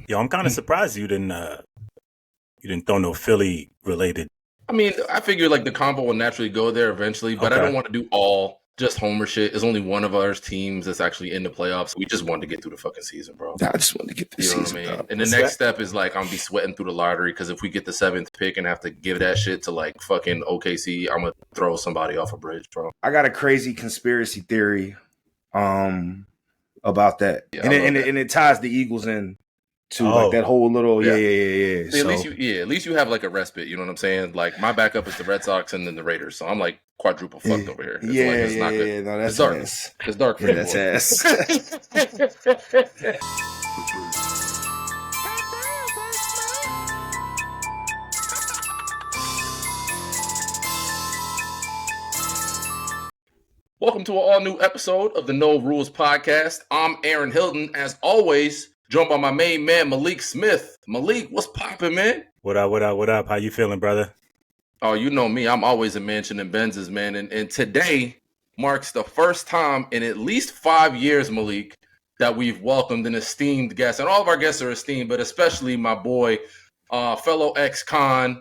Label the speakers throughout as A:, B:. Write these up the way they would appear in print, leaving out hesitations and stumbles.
A: Yo, I'm kind of surprised you didn't throw no Philly related.
B: I mean, I figure like the combo will naturally go there eventually, but I don't want to do all just homer shit. There's only one of our teams that's actually in the playoffs. We just wanted to get through the fucking season, bro.
C: I just wanted to get the season.
B: What I mean? And the next step is like I'm gonna be sweating through the lottery because if we get the 7th pick and have to give that shit to like fucking OKC, I'm gonna throw somebody off a bridge, bro.
C: I got a crazy conspiracy theory about that.
B: Yeah,
C: and it ties the Eagles in to like that whole little
B: yeah.
C: See,
B: at least you have like a respite. You know what I'm saying? Like my backup is the Red Sox and then the Raiders, so I'm like quadruple fucked over here. It's not good.
C: No, that's
B: it's dark.
C: Ass.
B: It's dark for you.
C: That's ass.
B: Welcome to an all-new episode of the No Rules Podcast. I'm Aaron Hilton, as always, joined by my main man, Malik Smith. Malik, what's poppin', man?
A: What up? How you feeling, brother?
B: Oh, you know me. I'm always a mention in Benz's, man. And today marks the first time in at least 5 years, Malik, that we've welcomed an esteemed guest. And all of our guests are esteemed, but especially my boy, fellow ex-con,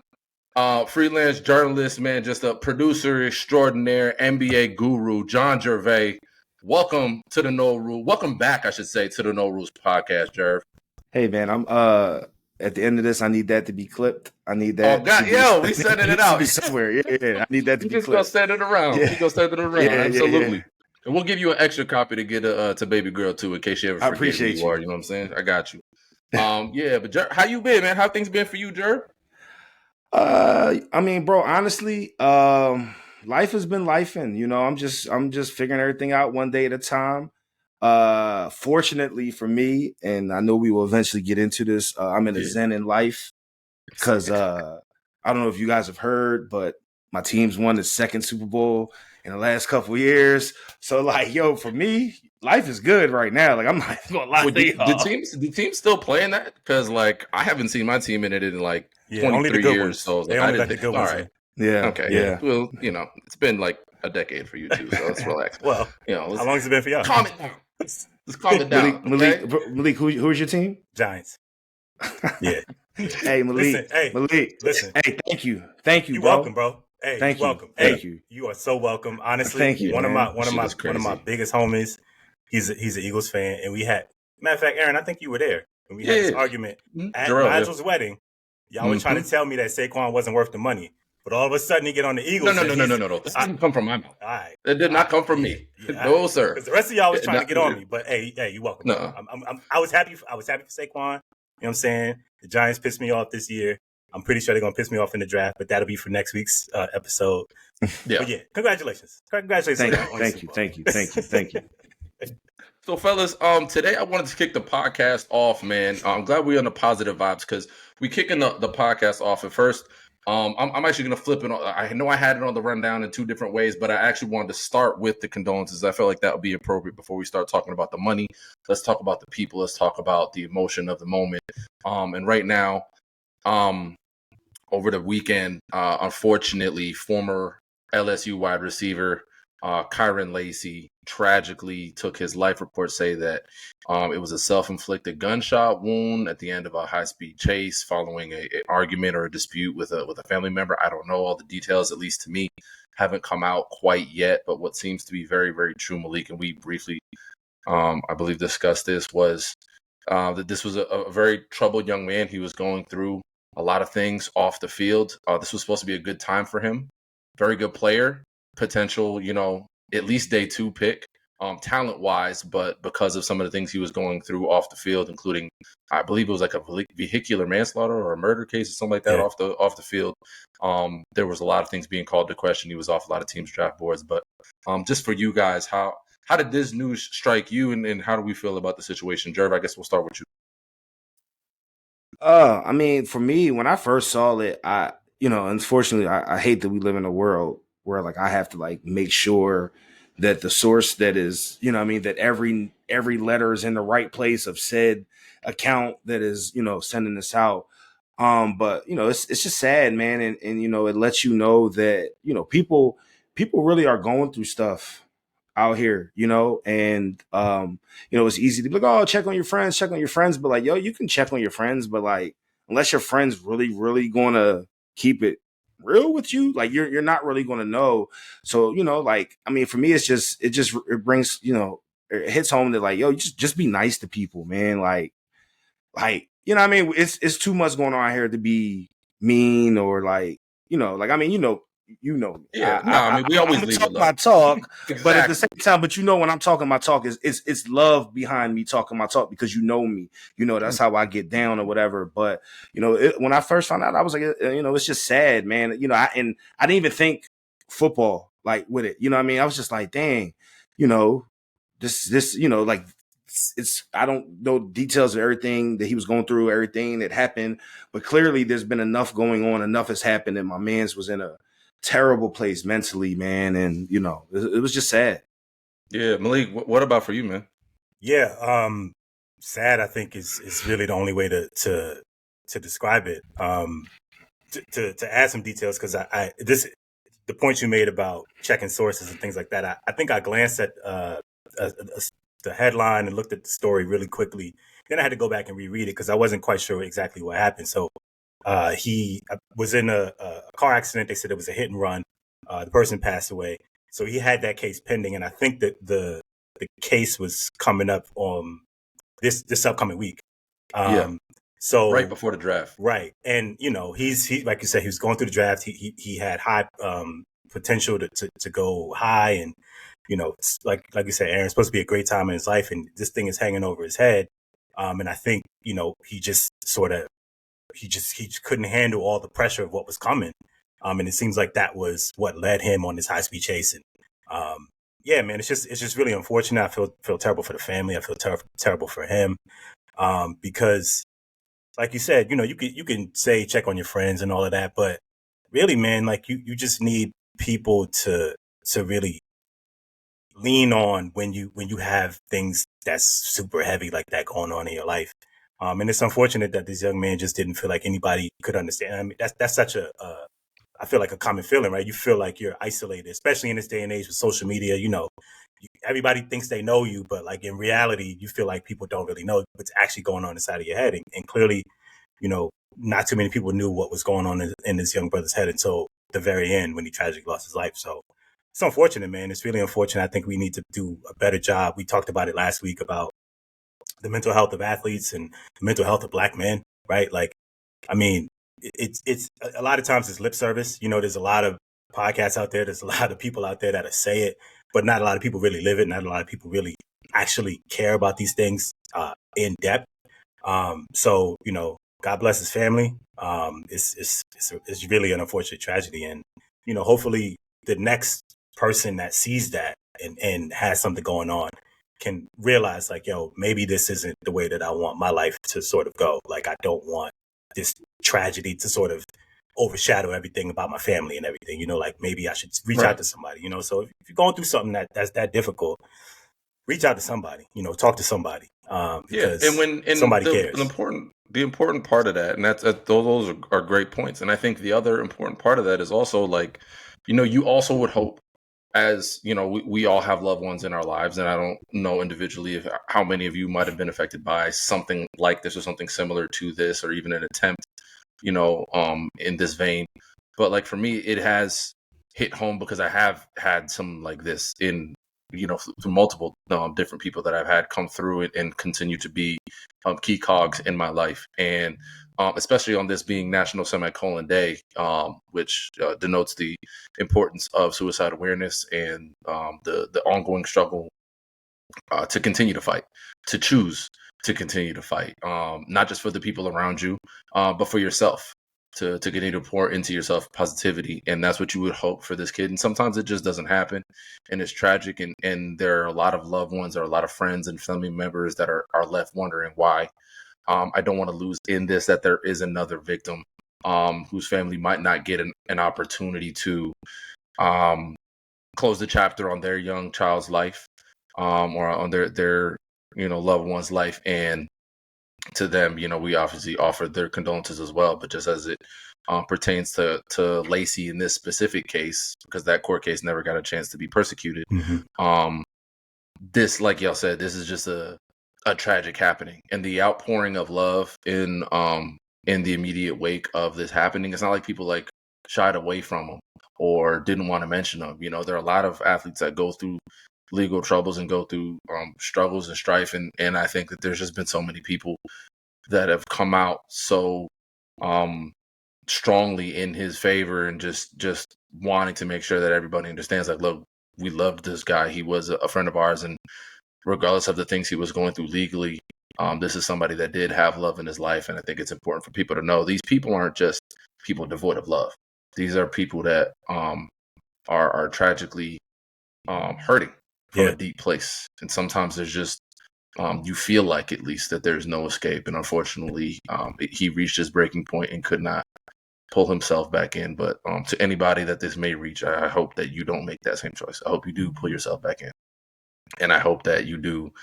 B: freelance journalist, man, just a producer extraordinaire, NBA guru, John Jervay. Welcome to the No Rules. Welcome back, I should say, to the No Rules Podcast, Jerv.
C: Hey, man, I'm at the end of this, I need that to be clipped. I need that.
B: Oh God, we sending it out
C: somewhere. Yeah, I need that to be clipped.
B: Just gonna send it around.
C: Yeah.
B: You gonna send it around.
C: Yeah,
B: absolutely.
C: Yeah.
B: And we'll give you an extra copy to get to baby girl too, in case you ever forget who you are. You know what I'm saying? I got you. Yeah, but Jer, how you been, man? How things been for you, Jer?
C: I mean, bro, honestly, life has been lifing. You know, I'm just figuring everything out one day at a time. Fortunately for me, and I know we will eventually get into this, I'm in a zen in life because I don't know if you guys have heard, but my team's won the 2nd Super Bowl in the last couple of years. So like, yo, for me, life is good right now. Like I'm not gonna lie to y'all.
B: The team's still playing that? Because like I haven't seen my team in it in like 23 years.
A: Ones.
B: So
A: they only got the good ones.
B: All right.
C: Yeah.
B: Okay. Yeah. Well, you know, it's been like a decade for you too, so let's relax.
A: Well,
B: you know,
A: how long has it been for y'all?
B: Calm it down. Let's calm it down.
C: Malik, who's your team?
A: Giants. Yeah.
C: Hey, Malik.
A: Listen.
C: Hey, thank you,
A: You're
C: bro.
A: welcome, bro. Hey,
C: thank you.
A: Welcome.
C: Thank you.
A: You are so welcome. Honestly,
C: thank you.
A: One of my biggest homies. He's an Eagles fan, and we had matter of fact, Aaron, I think you were there when we had this argument at Nigel's wedding. Y'all were trying to tell me that Saquon wasn't worth the money. But all of a sudden, he get on the Eagles.
B: No. This didn't come from my mouth.
A: All right.
B: It did not come from me. No, sir.
A: Because the rest of y'all was trying to get on me. But hey, you welcome.
B: No.
A: I was happy. I was happy for Saquon. You know what I'm saying? The Giants pissed me off this year. I'm pretty sure they're gonna piss me off in the draft, but that'll be for next week's episode.
C: Yeah.
A: But yeah, congratulations. Thank
C: you.
B: So, fellas, today I wanted to kick the podcast off, man. I'm glad we're on the positive vibes because we kicking the podcast off at first. I'm actually going to flip it. I know I had it on the rundown in 2 different ways, but I actually wanted to start with the condolences. I felt like that would be appropriate before we start talking about the money. Let's talk about the people. Let's talk about the emotion of the moment. And right now, over the weekend, unfortunately, former LSU wide receiver Kyren Lacy tragically took his life. Reports say that it was a self-inflicted gunshot wound at the end of a high-speed chase following an argument or a dispute with a family member. I don't know all the details, at least to me, haven't come out quite yet. But what seems to be very, very true, Malik, and we briefly, I believe, discussed this, was that this was a very troubled young man. He was going through a lot of things off the field. This was supposed to be a good time for him. Very good player. Potential, at least day 2 pick, talent-wise, but because of some of the things he was going through off the field, including, I believe it was like a vehicular manslaughter or a murder case or something like that off the field. There was a lot of things being called to question. He was off a lot of teams' draft boards. But just for you guys, how did this news strike you, and how do we feel about the situation? Jerv, I guess we'll start with you.
C: I mean, for me, when I first saw it, unfortunately, I hate that we live in a world where like I have to like make sure that the source that is, that every letter is in the right place of said account that is, sending this out. But it's just sad, man. And it lets you know that, people really are going through stuff out here, you know, and you know, it's easy to be like, oh, check on your friends, but like, yo, you can check on your friends, but like, unless your friends really gonna keep it real with you, like you're not really gonna know. So, you know, like, I mean, for me, it brings, you know, it hits home that like, yo, just be nice to people, man. Like, you know what I mean? It's too much going on here to be mean or like, you know, like, I mean, you know me.
B: Yeah, I mean, we always leave
C: talk
B: it low.
C: my talk,
B: Exactly.
C: but at the same time, but you know, when I'm talking my talk, it's love behind me talking my talk because you know me, you know, that's how I get down or whatever. But you know, when I first found out, I was like, you know, it's just sad, man. You know, I didn't even think football like with it. You know what I mean? I was just like, dang, you know, this, you know, like it's I don't know details of everything that he was going through, everything that happened, but clearly there's been enough going on, enough has happened, and my man's was in a terrible place mentally, man, and you know, it was just sad.
B: Yeah, Malik, what about for you, man?
A: Yeah, sad, I think is really the only way to describe it. To add some details, because the point you made about checking sources and things like that, I think I glanced at the headline and looked at the story really quickly. Then I had to go back and reread it because I wasn't quite sure exactly what happened. So he was in a car accident. They said it was a hit and run. The person passed away. So he had that case pending, and I think that the case was coming up this upcoming week. So
B: right before the draft,
A: right? And you know, he like you said, he was going through the draft. He had high potential to go high, and you know, like you said, Aaron, it's supposed to be a great time in his life, and this thing is hanging over his head. And I think, you know, he just couldn't handle all the pressure of what was coming. And it seems like that was what led him on this high speed chase. And yeah, man, it's just really unfortunate. I feel terrible for the family. I feel terrible for him. Because like you said, you know, you can say check on your friends and all of that, but really, man, like you just need people to really lean on when you have things that's super heavy like that going on in your life. And it's unfortunate that this young man just didn't feel like anybody could understand. I mean, that's such I feel like a common feeling, right? You feel like you're isolated, especially in this day and age with social media. You know, everybody thinks they know you, but like in reality, you feel like people don't really know what's actually going on inside of your head. And clearly, you know, not too many people knew what was going on in this young brother's head until the very end when he tragically lost his life. So it's unfortunate, man. It's really unfortunate. I think we need to do a better job. We talked about it last week about the mental health of athletes and the mental health of Black men, right? Like, I mean, it's a lot of times it's lip service. You know, there's a lot of podcasts out there. There's a lot of people out there that say it, but not a lot of people really live it. Not a lot of people really actually care about these things in depth. So, you know, God bless his family. It's really an unfortunate tragedy. And, you know, hopefully the next person that sees that and has something going on can realize like, yo, maybe this isn't the way that I want my life to sort of go. Like, I don't want this tragedy to sort of overshadow everything about my family and everything, you know, like maybe I should reach out to somebody, you know. So if you're going through something that's that difficult, reach out to somebody, you know, talk to somebody. Because somebody cares.
B: The important part of that, and those are great points. And I think the other important part of that is also like, you know, you also would hope, as you know, we all have loved ones in our lives, and I don't know individually how many of you might have been affected by something like this or something similar to this, or even an attempt, you know, in this vein. But like for me, it has hit home because I have had some like this in, you know, through multiple different people that I've had come through it and continue to be key cogs in my life. And especially on this being National Semicolon Day, which denotes the importance of suicide awareness and the ongoing struggle to continue to fight, to choose to continue to fight, not just for the people around you, but for yourself. To continue to pour into yourself positivity. And that's what you would hope for this kid. And sometimes it just doesn't happen. And it's tragic. And there are a lot of loved ones, there are a lot of friends and family members that are left wondering why. I don't want to lose in this that there is another victim whose family might not get an opportunity to close the chapter on their young child's life or on their you know, loved one's life. And to them, you know, we obviously offer their condolences as well. But just as it pertains to Lacy in this specific case, because that court case never got a chance to be persecuted, this, like y'all said, this is just a tragic happening, and the outpouring of love in the immediate wake of this happening. It's not like people like shied away from them or didn't want to mention them. You know, there are a lot of athletes that go through legal troubles and go through struggles and strife, and I think that there's just been so many people that have come out so strongly in his favor and just wanting to make sure that everybody understands, like, look, we loved this guy. He was a friend of ours, and regardless of the things he was going through legally, this is somebody that did have love in his life. And I think it's important for people to know these people aren't just people devoid of love. These are people that are tragically hurting from a deep place. And sometimes there's just, you feel like at least that there's no escape. And unfortunately, he reached his breaking point and could not pull himself back in. But to anybody that this may reach, I hope that you don't make that same choice. I hope you do pull yourself back in. And I hope that you do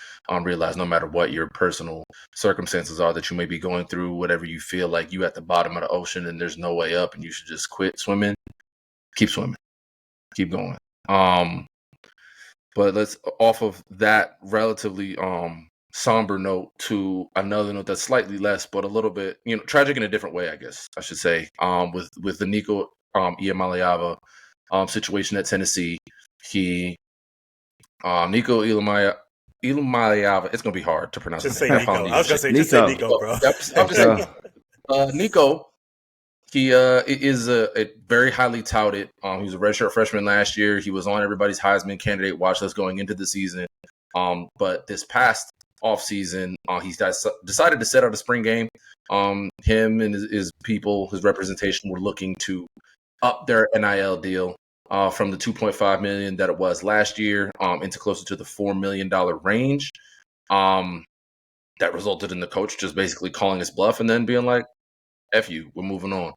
B: realize, no matter what your personal circumstances are that you may be going through, whatever you feel like you at the bottom of the ocean and there's no way up and you should just quit swimming, keep swimming, keep going. But let's, off of that relatively somber note, to another note that's slightly less, but a little bit, tragic in a different way, I guess I should say, with the Nico Iamaleava situation at Tennessee. Nico Iamaleava, it's going to be hard to pronounce.
A: Just say Nico. I was going to say, just say Nico, bro.
B: I'm just saying, Nico, he is a very highly touted. He was a redshirt freshman last year. He was on everybody's Heisman candidate watch list going into the season. But this past offseason, he decided to set out a spring game. Him and his people, his representation, were looking to up their NIL deal from the $2.5 million that it was last year into closer to the $4 million range. That resulted in the coach just basically calling his bluff and then being like, F you, we're moving on.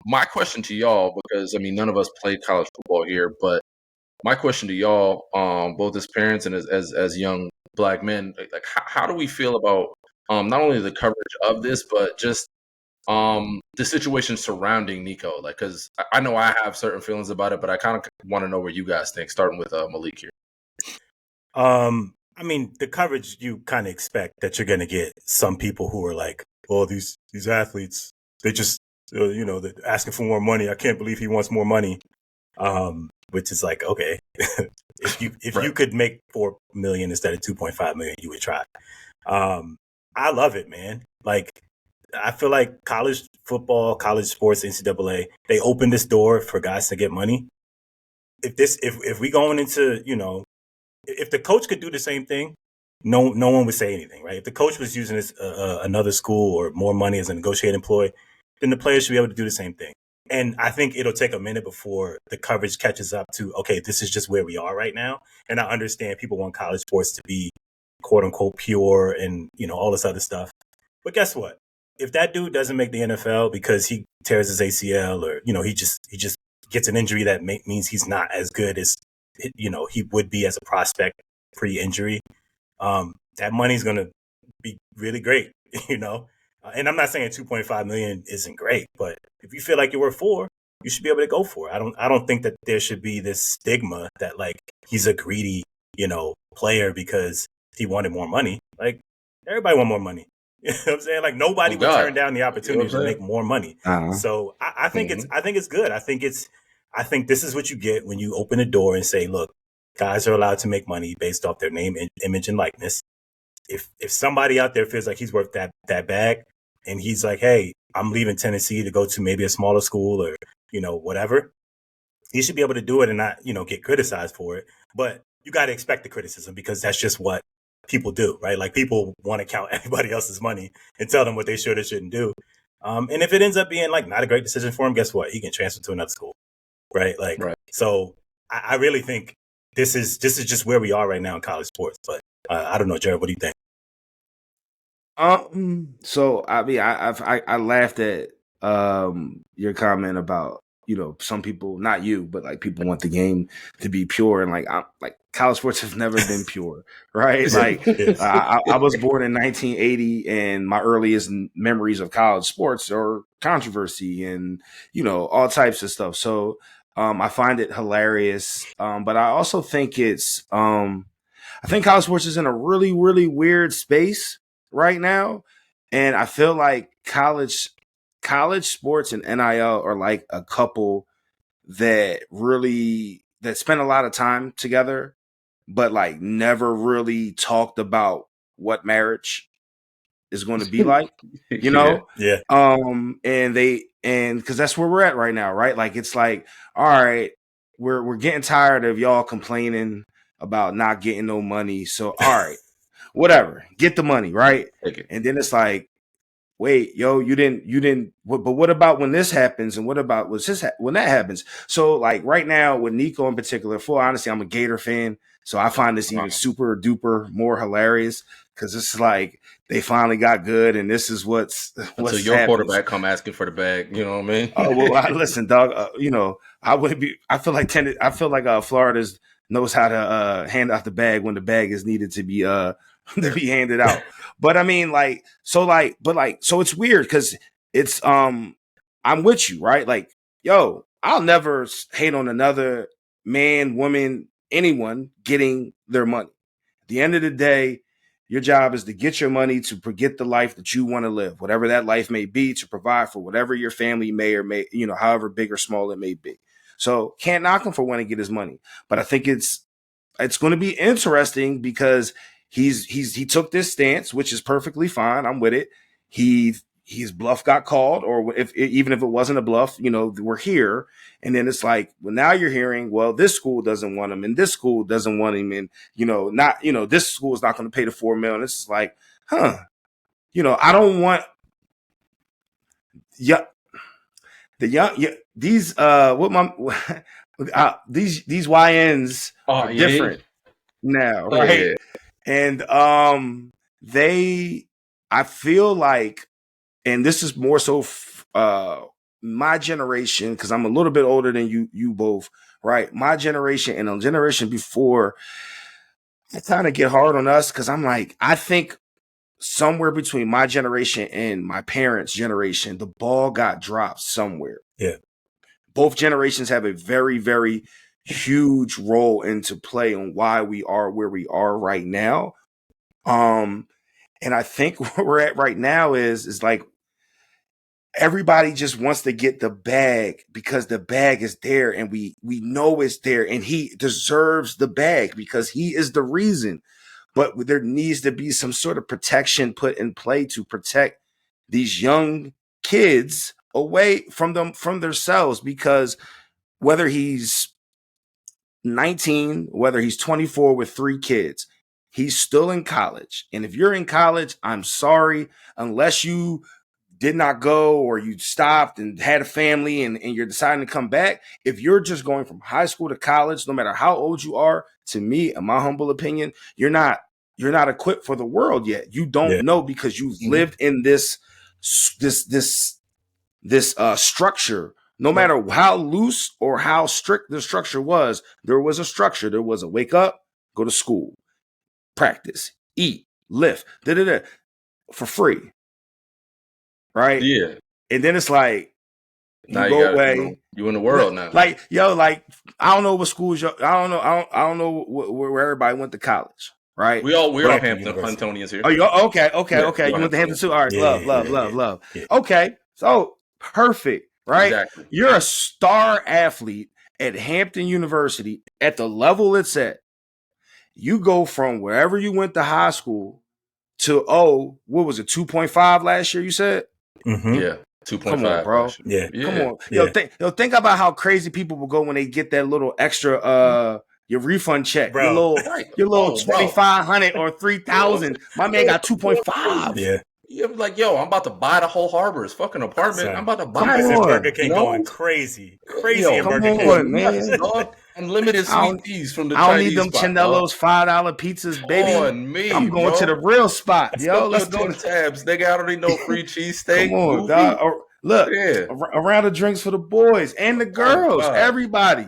B: My question to y'all, because none of us played college football here, but my question to y'all, both as parents and as young Black men, like how do we feel about not only the coverage of this, but just the situation surrounding Nico? Like, because I know I have certain feelings about it, but I kind of want to know where you guys think, starting with Malik here.
A: The coverage, you kind of expect that you're going to get some people who are like, well, these athletes, they just, they're asking for more money. I can't believe he wants more money. Which is like, okay, if you could make $4 million instead of $2.5 million, you would try. I love it, man. Like, I feel like college football, college sports, NCAA, they open this door for guys to get money. If we going into, if the coach could do the same thing, no one would say anything, right? If the coach was using this another school or more money as a negotiating ploy, then the players should be able to do the same thing. And I think it'll take a minute before the coverage catches up to, okay, this is just where we are right now. And I understand people want college sports to be quote unquote pure and, all this other stuff. But guess what? If that dude doesn't make the NFL because he tears his ACL or, he just gets an injury that means he's not as good as, he would be as a prospect pre-injury, that money's going to be really great, And I'm not saying $2.5 million isn't great, but if you feel like you're worth $4 million, you should be able to go for it. I don't think that there should be this stigma that like he's a greedy, player because he wanted more money. Like, everybody want more money. You know what I'm saying? Like, nobody would turn down the opportunity to make more money. Uh-huh. So I think it's good. I think this is what you get when you open the door and say, look, guys are allowed to make money based off their name, image, and likeness. If somebody out there feels like he's worth that bag and he's like, hey, I'm leaving Tennessee to go to maybe a smaller school or, whatever, he should be able to do it and not, get criticized for it. But you got to expect the criticism because that's just what people do, right? Like, people want to count everybody else's money and tell them what they should or shouldn't do. And if it ends up being like not a great decision for him, guess what? He can transfer to another school, right? Like, right. So I really think this is just where we are right now in college sports. But I don't know, Jared, what do you think?
C: So I laughed at your comment about some people, not you, but like people want the game to be pure, and like college sports have never been pure, right? Like I was born in 1980, and my earliest memories of college sports are controversy and all types of stuff. So I find it hilarious. But I also think I think college sports is in a really, really weird space right now. And I feel like college sports and NIL are like a couple that spend a lot of time together, but like never really talked about what marriage is going to be like, you know?
A: Yeah.
C: And because that's where we're at right now, right? Like it's like, all right, we're getting tired of y'all complaining about not getting no money. So all right, whatever, get the money, right? And then it's like, wait, yo, you didn't. But what about when this happens? And what about when that happens? So like right now with Nico in particular, full honesty, I'm a Gator fan, so I find this even super duper more hilarious because it's like they finally got good, and this is what's
B: until your happens. Quarterback come asking for the bag. You know what I mean?
C: Oh well, listen, dog. I wouldn't be. I feel like Florida's knows how to hand out the bag when the bag is needed to be handed out. But I mean, so it's weird because it's I'm with you, right? Like, yo, I'll never hate on another man, woman, anyone getting their money. At the end of the day, your job is to get your money to get the life that you want to live, whatever that life may be, to provide for whatever your family may or may, however big or small it may be. So can't knock him for wanting to get his money. But I think it's going to be interesting because he took this stance, which is perfectly fine. I'm with it. His bluff got called, or even if it wasn't a bluff, we're here. And then it's like, well, now you're hearing, well, this school doesn't want him, and this school doesn't want him, and this school is not going to pay the $4 million. It's just like, I don't want these these YNs are different now, right? Yeah. And I feel like, and this is more so my generation, because I'm a little bit older than you both, right? My generation and the generation before, I kind of get hard on us because I'm like, I think somewhere between my generation and my parents' generation, the ball got dropped somewhere.
A: Yeah.
C: Both generations have a very, very huge role into play on why we are where we are right now. And I think where we're at right now is like everybody just wants to get the bag because the bag is there and we know it's there and he deserves the bag because he is the reason. But there needs to be some sort of protection put in play to protect these young kids away from themselves, because whether he's 19, whether he's 24 with 3 kids, he's still in college. And if you're in college, I'm sorry, unless you did not go or you stopped and had a family and you're deciding to come back, if you're just going from high school to college, no matter how old you are, to me, in my humble opinion, you're not equipped for the world yet. You don't know because you've lived in this structure. No matter how loose or how strict the structure was, there was a structure. There was a wake up, go to school, practice, eat, lift, for free. Right?
B: Yeah.
C: And then it's like,
B: now you go away. You in the world now.
C: Like, yo, like, I don't know what schools, I don't know where everybody went to college. Right?
B: We all Hampton Huntonians here.
C: Oh, okay. Yeah, you went to Hampton too? All right. Love. Yeah. Okay. So perfect. Right?
B: Exactly.
C: You're a star athlete at Hampton University at the level it's at. You go from wherever you went to high school to, what was it, 2.5 last year, you said?
B: Mm-hmm. Yeah, 2.5.
C: Come on, bro.
A: Yeah.
C: Come on. Yo, think about how crazy people will go when they get that little extra your refund check, bro. Your little 2,500 or 3,000. My man got 2.5.
A: Yeah.
B: You're like, yo, I'm about to buy the whole Harbor's fucking apartment. I'm about to buy
A: it. Burger King going crazy in Burger King,
C: man.
B: Unlimited sweet teas from the
C: Chinese. I don't need them
B: spot,
C: Chinello's $5 pizzas, baby.
B: On me,
C: I'm going to the real spot, yo.
B: Let's go to tabs. Nigga, I don't need no free cheesesteak.
C: Come on, dog. Look, a round of drinks for the boys and the girls. Everybody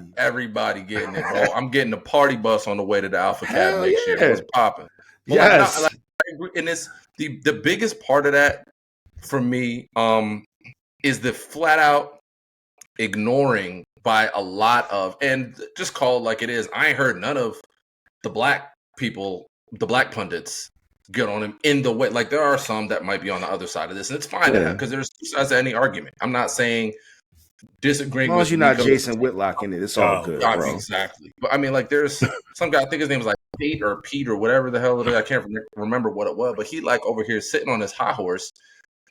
B: getting it, bro. I'm getting the party bus on the way to the Alpha Cab next year. What's popping?
C: Yes.
B: And it's the biggest part of that for me is the flat out ignoring by a lot of, and just call it like it is. I ain't heard none of the black people, the black pundits, get on him in the way. Like there are some that might be on the other side of this, and it's fine because there's two sides to any argument. I'm not saying disagreeing.
C: As long as you're not
B: Nico.
C: Jason Whitlock in it, it's all good, bro.
B: Exactly. But I mean, like, there's some guy. I think his name was like Pete or whatever the hell it is. I can't remember what it was, but he like over here sitting on his high horse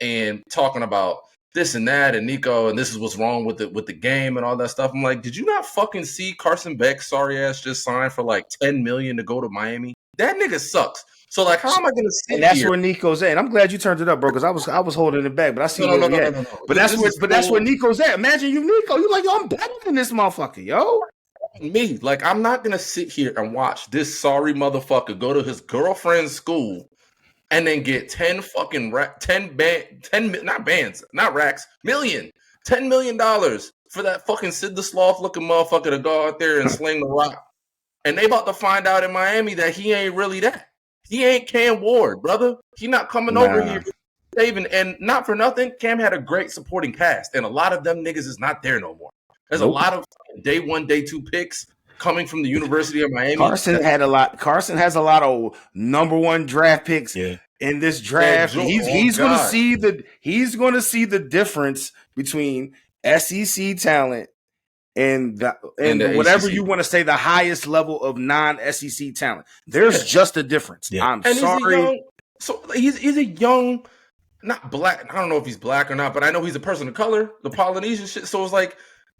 B: and talking about this and that and Nico and this is what's wrong with the game and all that stuff. I'm like, did you not fucking see Carson Beck's sorry ass just signed for like $10 million to go to Miami? That nigga sucks. So like, how am I gonna sit?
C: And that's
B: here?
C: where Nico's at. And I'm glad you turned it up, bro, because I was holding it back, but I see where we at. But that's where Nico's at. Imagine you, Nico. You like, yo, I'm better than this motherfucker, yo.
B: Me, like, I'm not gonna sit here and watch this sorry motherfucker go to his girlfriend's school and then get 10 fucking $10 million for that fucking Sid the Sloth looking motherfucker to go out there and sling the rock. And they about to find out in Miami that he ain't really that. He ain't Cam Ward, brother. He not coming over here saving. And not for nothing, Cam had a great supporting cast, and a lot of them niggas is not there no more. There's a lot of day 1, day 2 picks coming from the University of Miami.
C: Carson has a lot of number 1 draft picks in this draft. He's going to see the difference between SEC talent and whatever you want to say, the highest level of non-SEC talent. There's just a difference. Yeah. I'm sorry.
B: He's a young, not black. I don't know if he's black or not, but I know he's a person of color, the Polynesian shit. So it's like,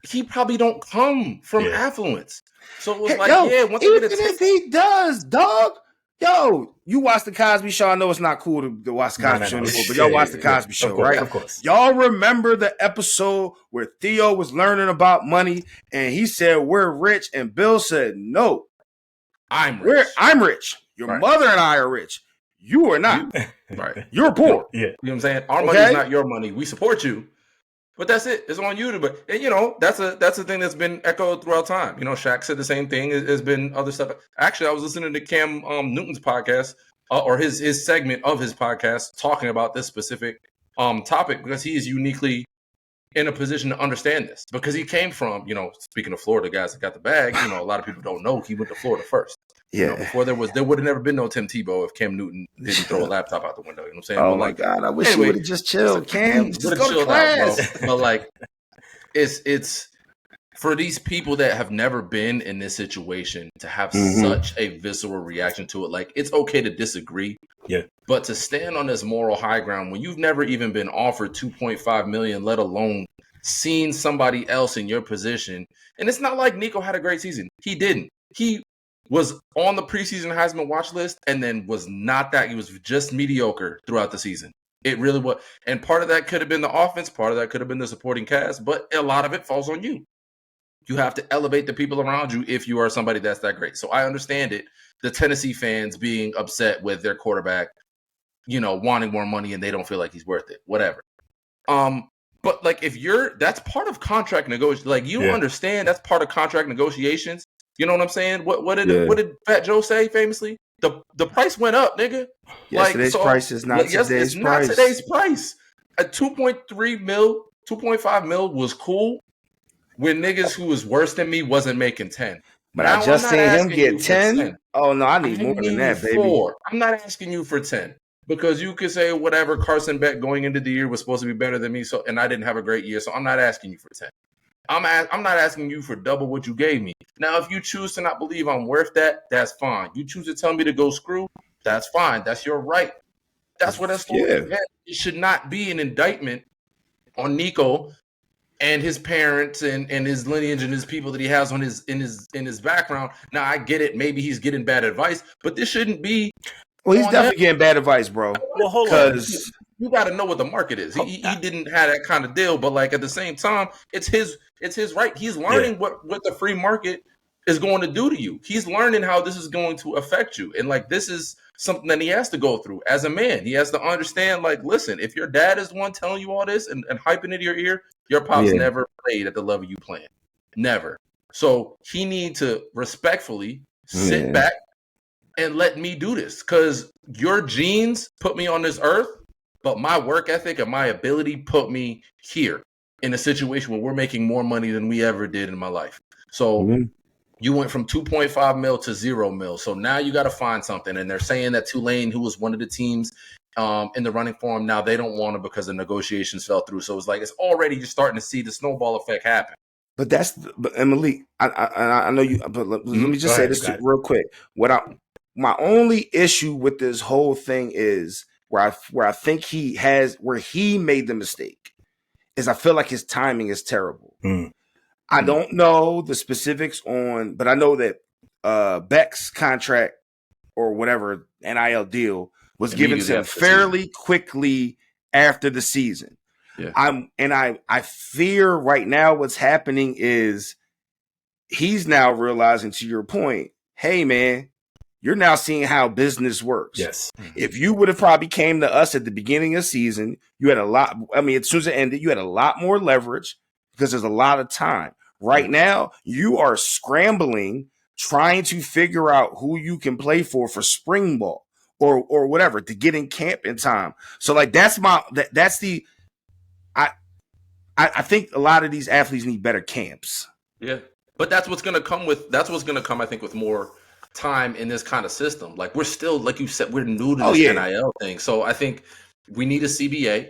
B: he probably don't come from affluence. So it was once
C: even if he does, dog. Yo, you watch the Cosby Show. I know it's not cool to watch the Cosby Show anymore, but y'all watch the Cosby Show, right?
A: Of course.
C: Y'all remember the episode where Theo was learning about money and he said, "We're rich," and Bill said, "No,
B: I'm rich.
C: I'm rich. Your mother and I are rich. You are not. You're poor."
B: Yeah. You know what I'm saying? Our money is not your money. We support you. But that's it. It's on you to. But that's a thing that's been echoed throughout time. Shaq said the same thing. There's been other stuff. Actually, I was listening to Cam Newton's podcast or his segment of his podcast talking about this specific topic because he is uniquely in a position to understand this because he came from, speaking of Florida guys that got the bag. A lot of people don't know he went to Florida first. Yeah. Before there would have never been no Tim Tebow if Cam Newton didn't throw a laptop out the window. You know what I'm saying?
C: Oh my God! I wish you would have just chilled, Cam. Just go to class.
B: But like, it's for these people that have never been in this situation to have such a visceral reaction to it. Like, it's okay to disagree.
A: Yeah.
B: But to stand on this moral high ground when you've never even been offered $2.5 million, let alone seen somebody else in your position, and it's not like Nico had a great season. He didn't. He was on the preseason Heisman watch list and then was not that. He was just mediocre throughout the season. It really was. And part of that could have been the offense. Part of that could have been the supporting cast. But a lot of it falls on you. You have to elevate the people around you if you are somebody that's that great. So I understand it. The Tennessee fans being upset with their quarterback, wanting more money and they don't feel like he's worth it. Whatever. But like that's part of contract negotiations. Like you understand that's part of contract negotiations. You know what I'm saying? What did Fat Joe say famously? The price went up, nigga.
C: Yesterday's price is not today's price.
B: Not today's price. A 2.5 mil was cool when niggas who was worse than me wasn't making 10.
C: But now, I just seen him get 10. Oh no, I need more than that, baby.
B: I'm not asking you for 10 because you could say whatever. Carson Beck going into the year was supposed to be better than me, and I didn't have a great year, so I'm not asking you for 10. I'm not asking you for double what you gave me. Now, if you choose to not believe I'm worth that, that's fine. You choose to tell me to go screw, that's fine. That's your right. That's what that's for. It should not be an indictment on Nico and his parents and his lineage and his people that he has in his background. Now, I get it. Maybe he's getting bad advice, but this shouldn't be.
C: Well, he's definitely getting bad advice, bro.
B: Well, hold on. You got to know what the market is. He didn't have that kind of deal, but like at the same time, it's his right. He's learning what the free market is going to do to you. He's learning how this is going to affect you. And like, this is something that he has to go through as a man. He has to understand, like, listen, if your dad is the one telling you all this and hyping into your ear, your pops never played at the level you playing. Never. So he need to respectfully sit back and let me do this, because your genes put me on this earth, but my work ethic and my ability put me here. in a situation where we're making more money than we ever did in my life. So you went from 2.5 mil to 0 mil. So now you got to find something. And they're saying that Tulane, who was one of the teams in the running for him, now they don't want him because the negotiations fell through. So it's like it's already you're starting to see the snowball effect happen.
C: But Malik, I know you. But let me just say this real quick. My only issue with this whole thing is where I think where he made the mistake is I feel like his timing is terrible. I don't know the specifics but I know that Beck's contract or whatever NIL deal was given to him fairly quickly after the season. Yeah. I fear right now what's happening is he's now realizing, to your point, hey man, you're now seeing how business works.
A: Yes.
C: If you would have probably came to us at the beginning of the season, you had a lot. I mean, as soon as it ended, you had a lot more leverage because there's a lot of time. Right now, you are scrambling, trying to figure out who you can play for spring ball or whatever to get in camp in time. So like I think a lot of these athletes need better camps.
B: Yeah, but that's what's going to come, I think, with more time in this kind of system. Like we're still, like you said, we're new to this NIL thing. So I think we need a CBA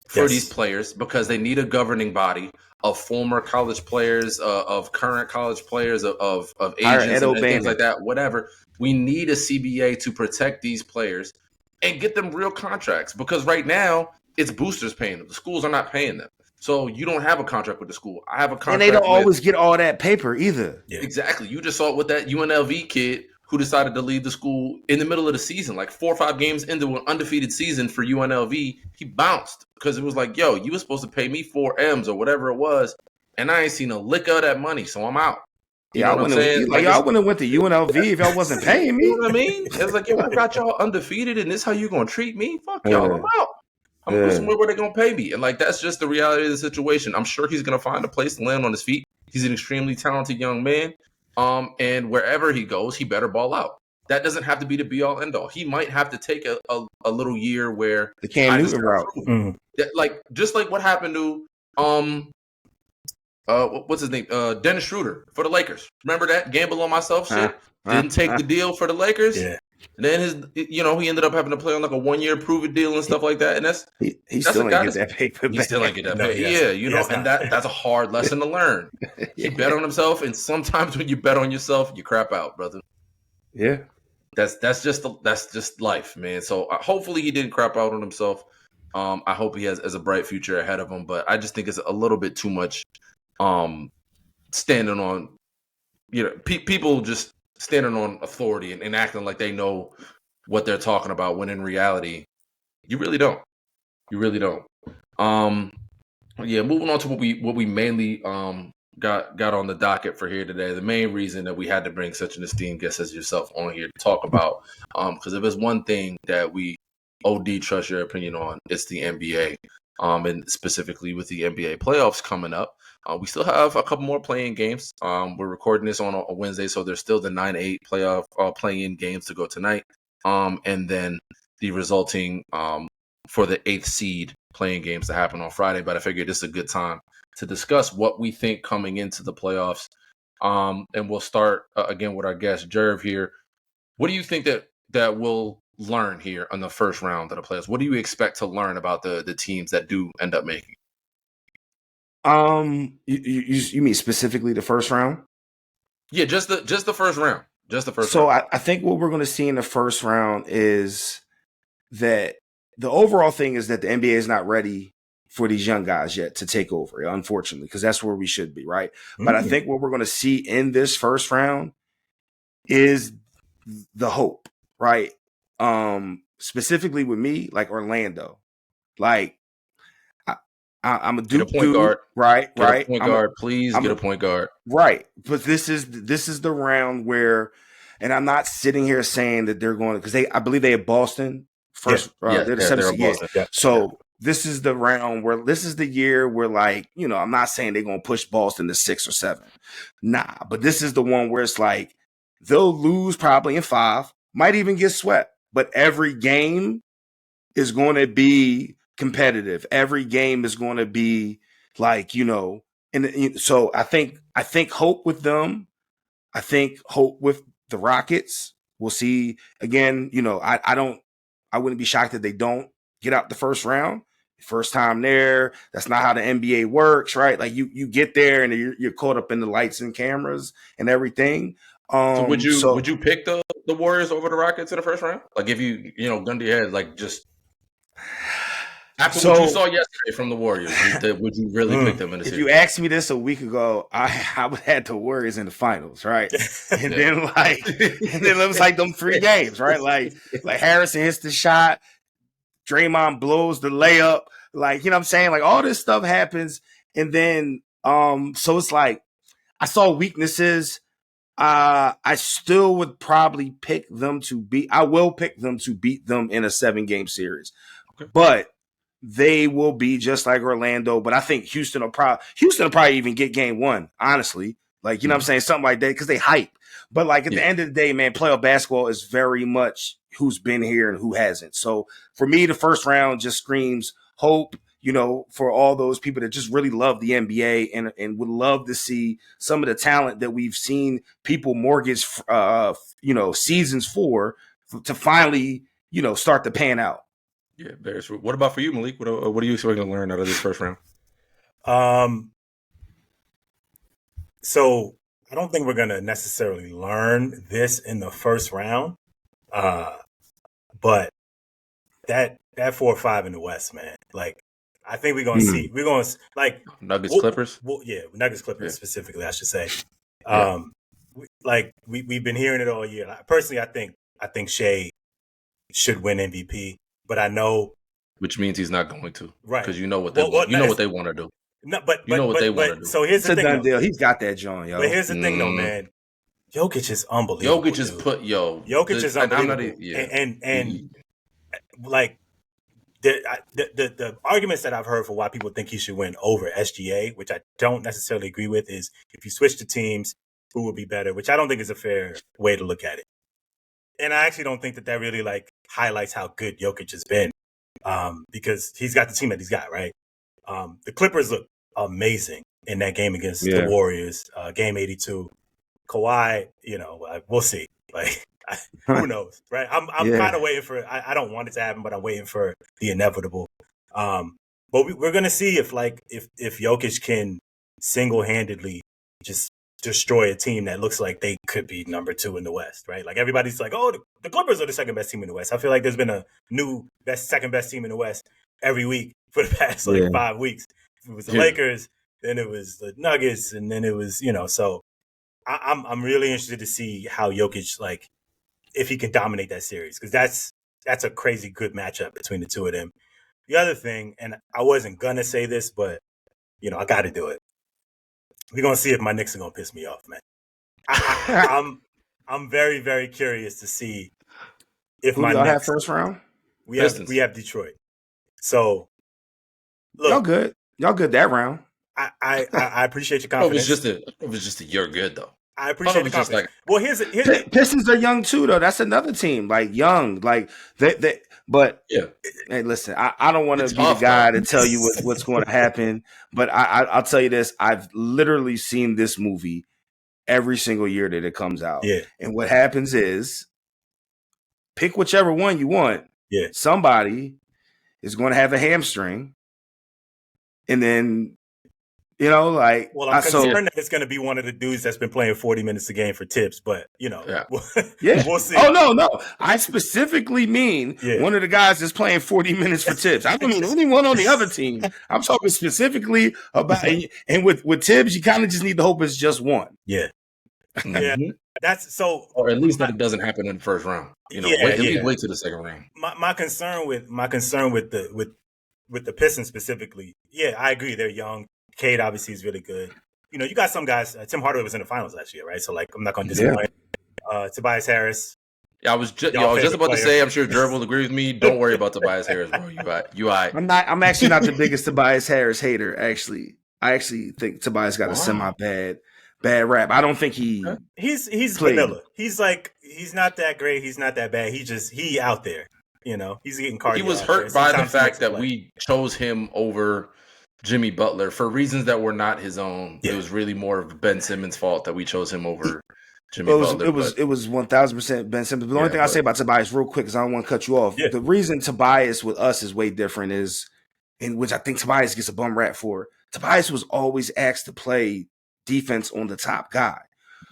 B: for these players because they need a governing body of former college players, of current college players, of agents and things like that, whatever. We need a CBA to protect these players and get them real contracts because right now it's boosters paying them. The schools are not paying them. So you don't have a contract with the school. I have a contract.
C: And they don't always get all that paper either.
B: Yeah. Exactly. You just saw it with that UNLV kid who decided to leave the school in the middle of the season, like 4 or 5 games into an undefeated season for UNLV. He bounced because it was like, yo, you were supposed to pay me 4 M's or whatever it was, and I ain't seen a lick of that money, so I'm out.
C: I wouldn't have went to UNLV if y'all wasn't paying me.
B: You know what I mean? It's like, yo, I got y'all undefeated, and this how you gonna treat me? Fuck y'all, I'm out. I'm going somewhere where they're going to pay me. And, like, that's just the reality of the situation. I'm sure he's going to find a place to land on his feet. He's an extremely talented young man. And wherever he goes, he better ball out. That doesn't have to be the be-all, end-all. He might have to take a little year where
C: the Cam Newton route.
B: Like, just like what happened to what's his name? Dennis Schroeder for the Lakers. Remember that? Gamble on myself shit? Didn't take the deal for the Lakers.
A: Yeah.
B: And then he ended up having to play on like a 1-year prove-it deal and stuff like that. And
C: he still ain't get that paper back.
B: He still ain't get that paper. And that's a hard lesson to learn. He bet on himself, and sometimes when you bet on yourself, you crap out, brother.
C: Yeah,
B: that's just life, man. So hopefully he didn't crap out on himself. I hope he has a bright future ahead of him. But I just think it's a little bit too much standing on, people just standing on authority and acting like they know what they're talking about when in reality, you really don't. You really don't. Moving on to what we mainly got on the docket for here today. The main reason that we had to bring such an esteemed guest as yourself on here to talk about, because if there's one thing that we OD trust your opinion on, it's the NBA. And specifically with the NBA playoffs coming up. We still have a couple more play-in games. We're recording this on a Wednesday, so there's still the 9-8 playoff play-in games to go tonight. And then the resulting for the 8th seed play-in games to happen on Friday. But I figured this is a good time to discuss what we think coming into the playoffs. And we'll start again with our guest, Jerv here. What do you think that we'll learn here on the first round of the playoffs? What do you expect to learn about the teams that do end up making?
C: You mean specifically the first round?
B: Yeah, just the first round. Just the first
C: round.
B: So
C: I think what we're going to see in the first round is that the overall thing is that the NBA is not ready for these young guys yet to take over, unfortunately, because that's where we should be, right? Mm-hmm. But I think what we're going to see in this first round is the hope, right? Specifically with me, like Orlando, like I'm a Duke
B: point guard,
C: right?
B: Get a point guard, please get a point guard,
C: right? But this is the round where, and I'm not sitting here saying that they're going because I believe they have Boston first. They're the 7th seed. Yeah. So this is the round where this is the year where, like, I'm not saying they're going to push Boston to 6 or 7, nah. But this is the one where it's like they'll lose probably in 5, might even get swept, but every game is going to be competitive. Every game is going to be Like, and so I think hope with them. I think hope with the Rockets. We'll see again. I wouldn't be shocked if they don't get out the first round. First time there. That's not how the NBA works, right? Like you get there and you're caught up in the lights and cameras and everything.
B: So would you pick the Warriors over the Rockets in the first round? Like if gun to your head, like just after what you saw yesterday from the Warriors, would you really pick them in the series?
C: If you asked me this a week ago, I would have the Warriors in the finals, right? And then it was like them 3 games, right? Like Harrison hits the shot, Draymond blows the layup, like, you know what I'm saying? Like all this stuff happens. And then, so it's like, I saw weaknesses. I still would probably pick them to beat them in a 7-game series,
B: okay.
C: But they will be just like Orlando. But I think Houston will probably even get game 1, honestly. Like, you know what I'm saying? Something like that, because they hype. But like at the end of the day, man, playoff basketball is very much who's been here and who hasn't. So for me, the first round just screams hope, for all those people that just really love the NBA and would love to see some of the talent that we've seen people mortgage, seasons for to finally, start to pan out.
B: Yeah, very true. What about for you, Malik? What are you expecting to learn out of this first round?
A: So I don't think we're going to necessarily learn this in the first round. But that 4 or 5 in the West, man, like, I think we're going to see, like
B: Nuggets, Clippers.
A: Nuggets, Clippers specifically, I should say.
B: Yeah.
A: We've been hearing it all year. Personally, I think Shea should win MVP, but I know,
B: which means he's not going to,
A: right?
B: Because what they want to do.
A: No, but
B: you know what they want to do.
A: So here's the thing,
C: done deal. He's got that, John. Yo.
A: But here's the thing, though, man. Jokic is unbelievable.
B: Jokic is
A: unbelievable. And like the arguments that I've heard for why people think he should win over SGA, which I don't necessarily agree with, is if you switch the teams, who would be better? Which I don't think is a fair way to look at it. And I actually don't think that really like highlights how good Jokic has been, because he's got the team that he's got, right? The Clippers look amazing in that game against the Warriors, game 82. Kawhi, we'll see. Like, who knows, right? I'm kind of waiting for. I don't want it to happen, but I'm waiting for the inevitable. But we're gonna see if Jokic can single-handedly just destroy a team that looks like they could be number 2 in the West, right? Like everybody's like, oh, the Clippers are the second best team in the West. I feel like there's been a new second best team in the West every week for the past 5 weeks. It was the Lakers, then it was the Nuggets, and then it was So I'm really interested to see how Jokic, like, if he can dominate that series, because that's a crazy good matchup between the two of them. The other thing, and I wasn't gonna say this, but I got to do it. We're gonna see if my Knicks are gonna piss me off, man. I'm very, very curious to see if
C: who
A: my
C: y'all
A: Knicks
C: have first round.
A: We have Detroit. So look,
C: y'all good that round.
A: I appreciate your confidence.
B: It was just a you're good though.
A: I appreciate the confidence. Well, here's
C: Pistons are young too, though. That's another team, like young, like they. But hey, listen, I don't want to be the guy to tell you what's going to happen. But I'll tell you this: I've literally seen this movie every single year that it comes out.
A: Yeah.
C: And what happens is, pick whichever one you want.
A: Yeah.
C: Somebody is going to have a hamstring, and then. Well,
A: I'm concerned that it's going to be one of the dudes that's been playing 40 minutes a game for tips, but we'll see.
C: Oh no, I specifically mean one of the guys that's playing 40 minutes for tips. I don't mean anyone on the other team. I'm talking specifically about, and with Tibbs, you kind of just need to hope it's just one.
A: Yeah, yeah. That's so,
B: or at least that it doesn't happen in the first round. Wait till the second round.
A: My concern with the Pistons specifically. Yeah, I agree. They're young. Cade obviously is really good. You got some guys. Tim Hardaway was in the finals last year, right? So I'm not going to disappoint. Tobias Harris.
B: Yeah, I was just about to say. I'm sure Jerv will agree with me. Don't worry about Tobias Harris, bro. You right.
C: I'm actually not the biggest Tobias Harris hater. Actually, I actually think Tobias got a semi bad rap. I don't think he's
A: vanilla. He's not that great. He's not that bad. He out there. He's getting cardio.
B: He was hurt by the fact that we chose him over Jimmy Butler for reasons that were not his own.
A: Yeah.
B: It was really more of Ben Simmons' fault that we chose him over Jimmy Butler.
C: It was 1,000% Ben Simmons. But the only thing I say about Tobias, real quick, because I don't want to cut you off.
A: Yeah.
C: The reason Tobias with us is way different is, in which I think Tobias gets a bum rap for. Tobias was always asked to play defense on the top guy.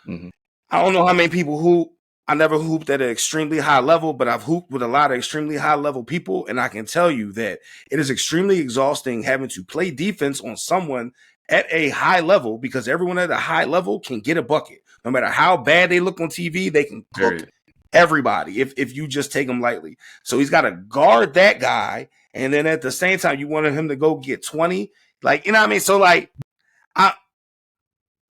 B: Mm-hmm.
C: I don't know how many people hoop. I never hooped at an extremely high level, but I've hooped with a lot of extremely high level people, and I can tell you that it is extremely exhausting having to play defense on someone at a high level, because everyone at a high level can get a bucket. No matter how bad they look on TV, they can cook everybody if you just take them lightly. So he's got to guard that guy, and then at the same time, you wanted him to go get 20. Like, you know what I mean? So, like,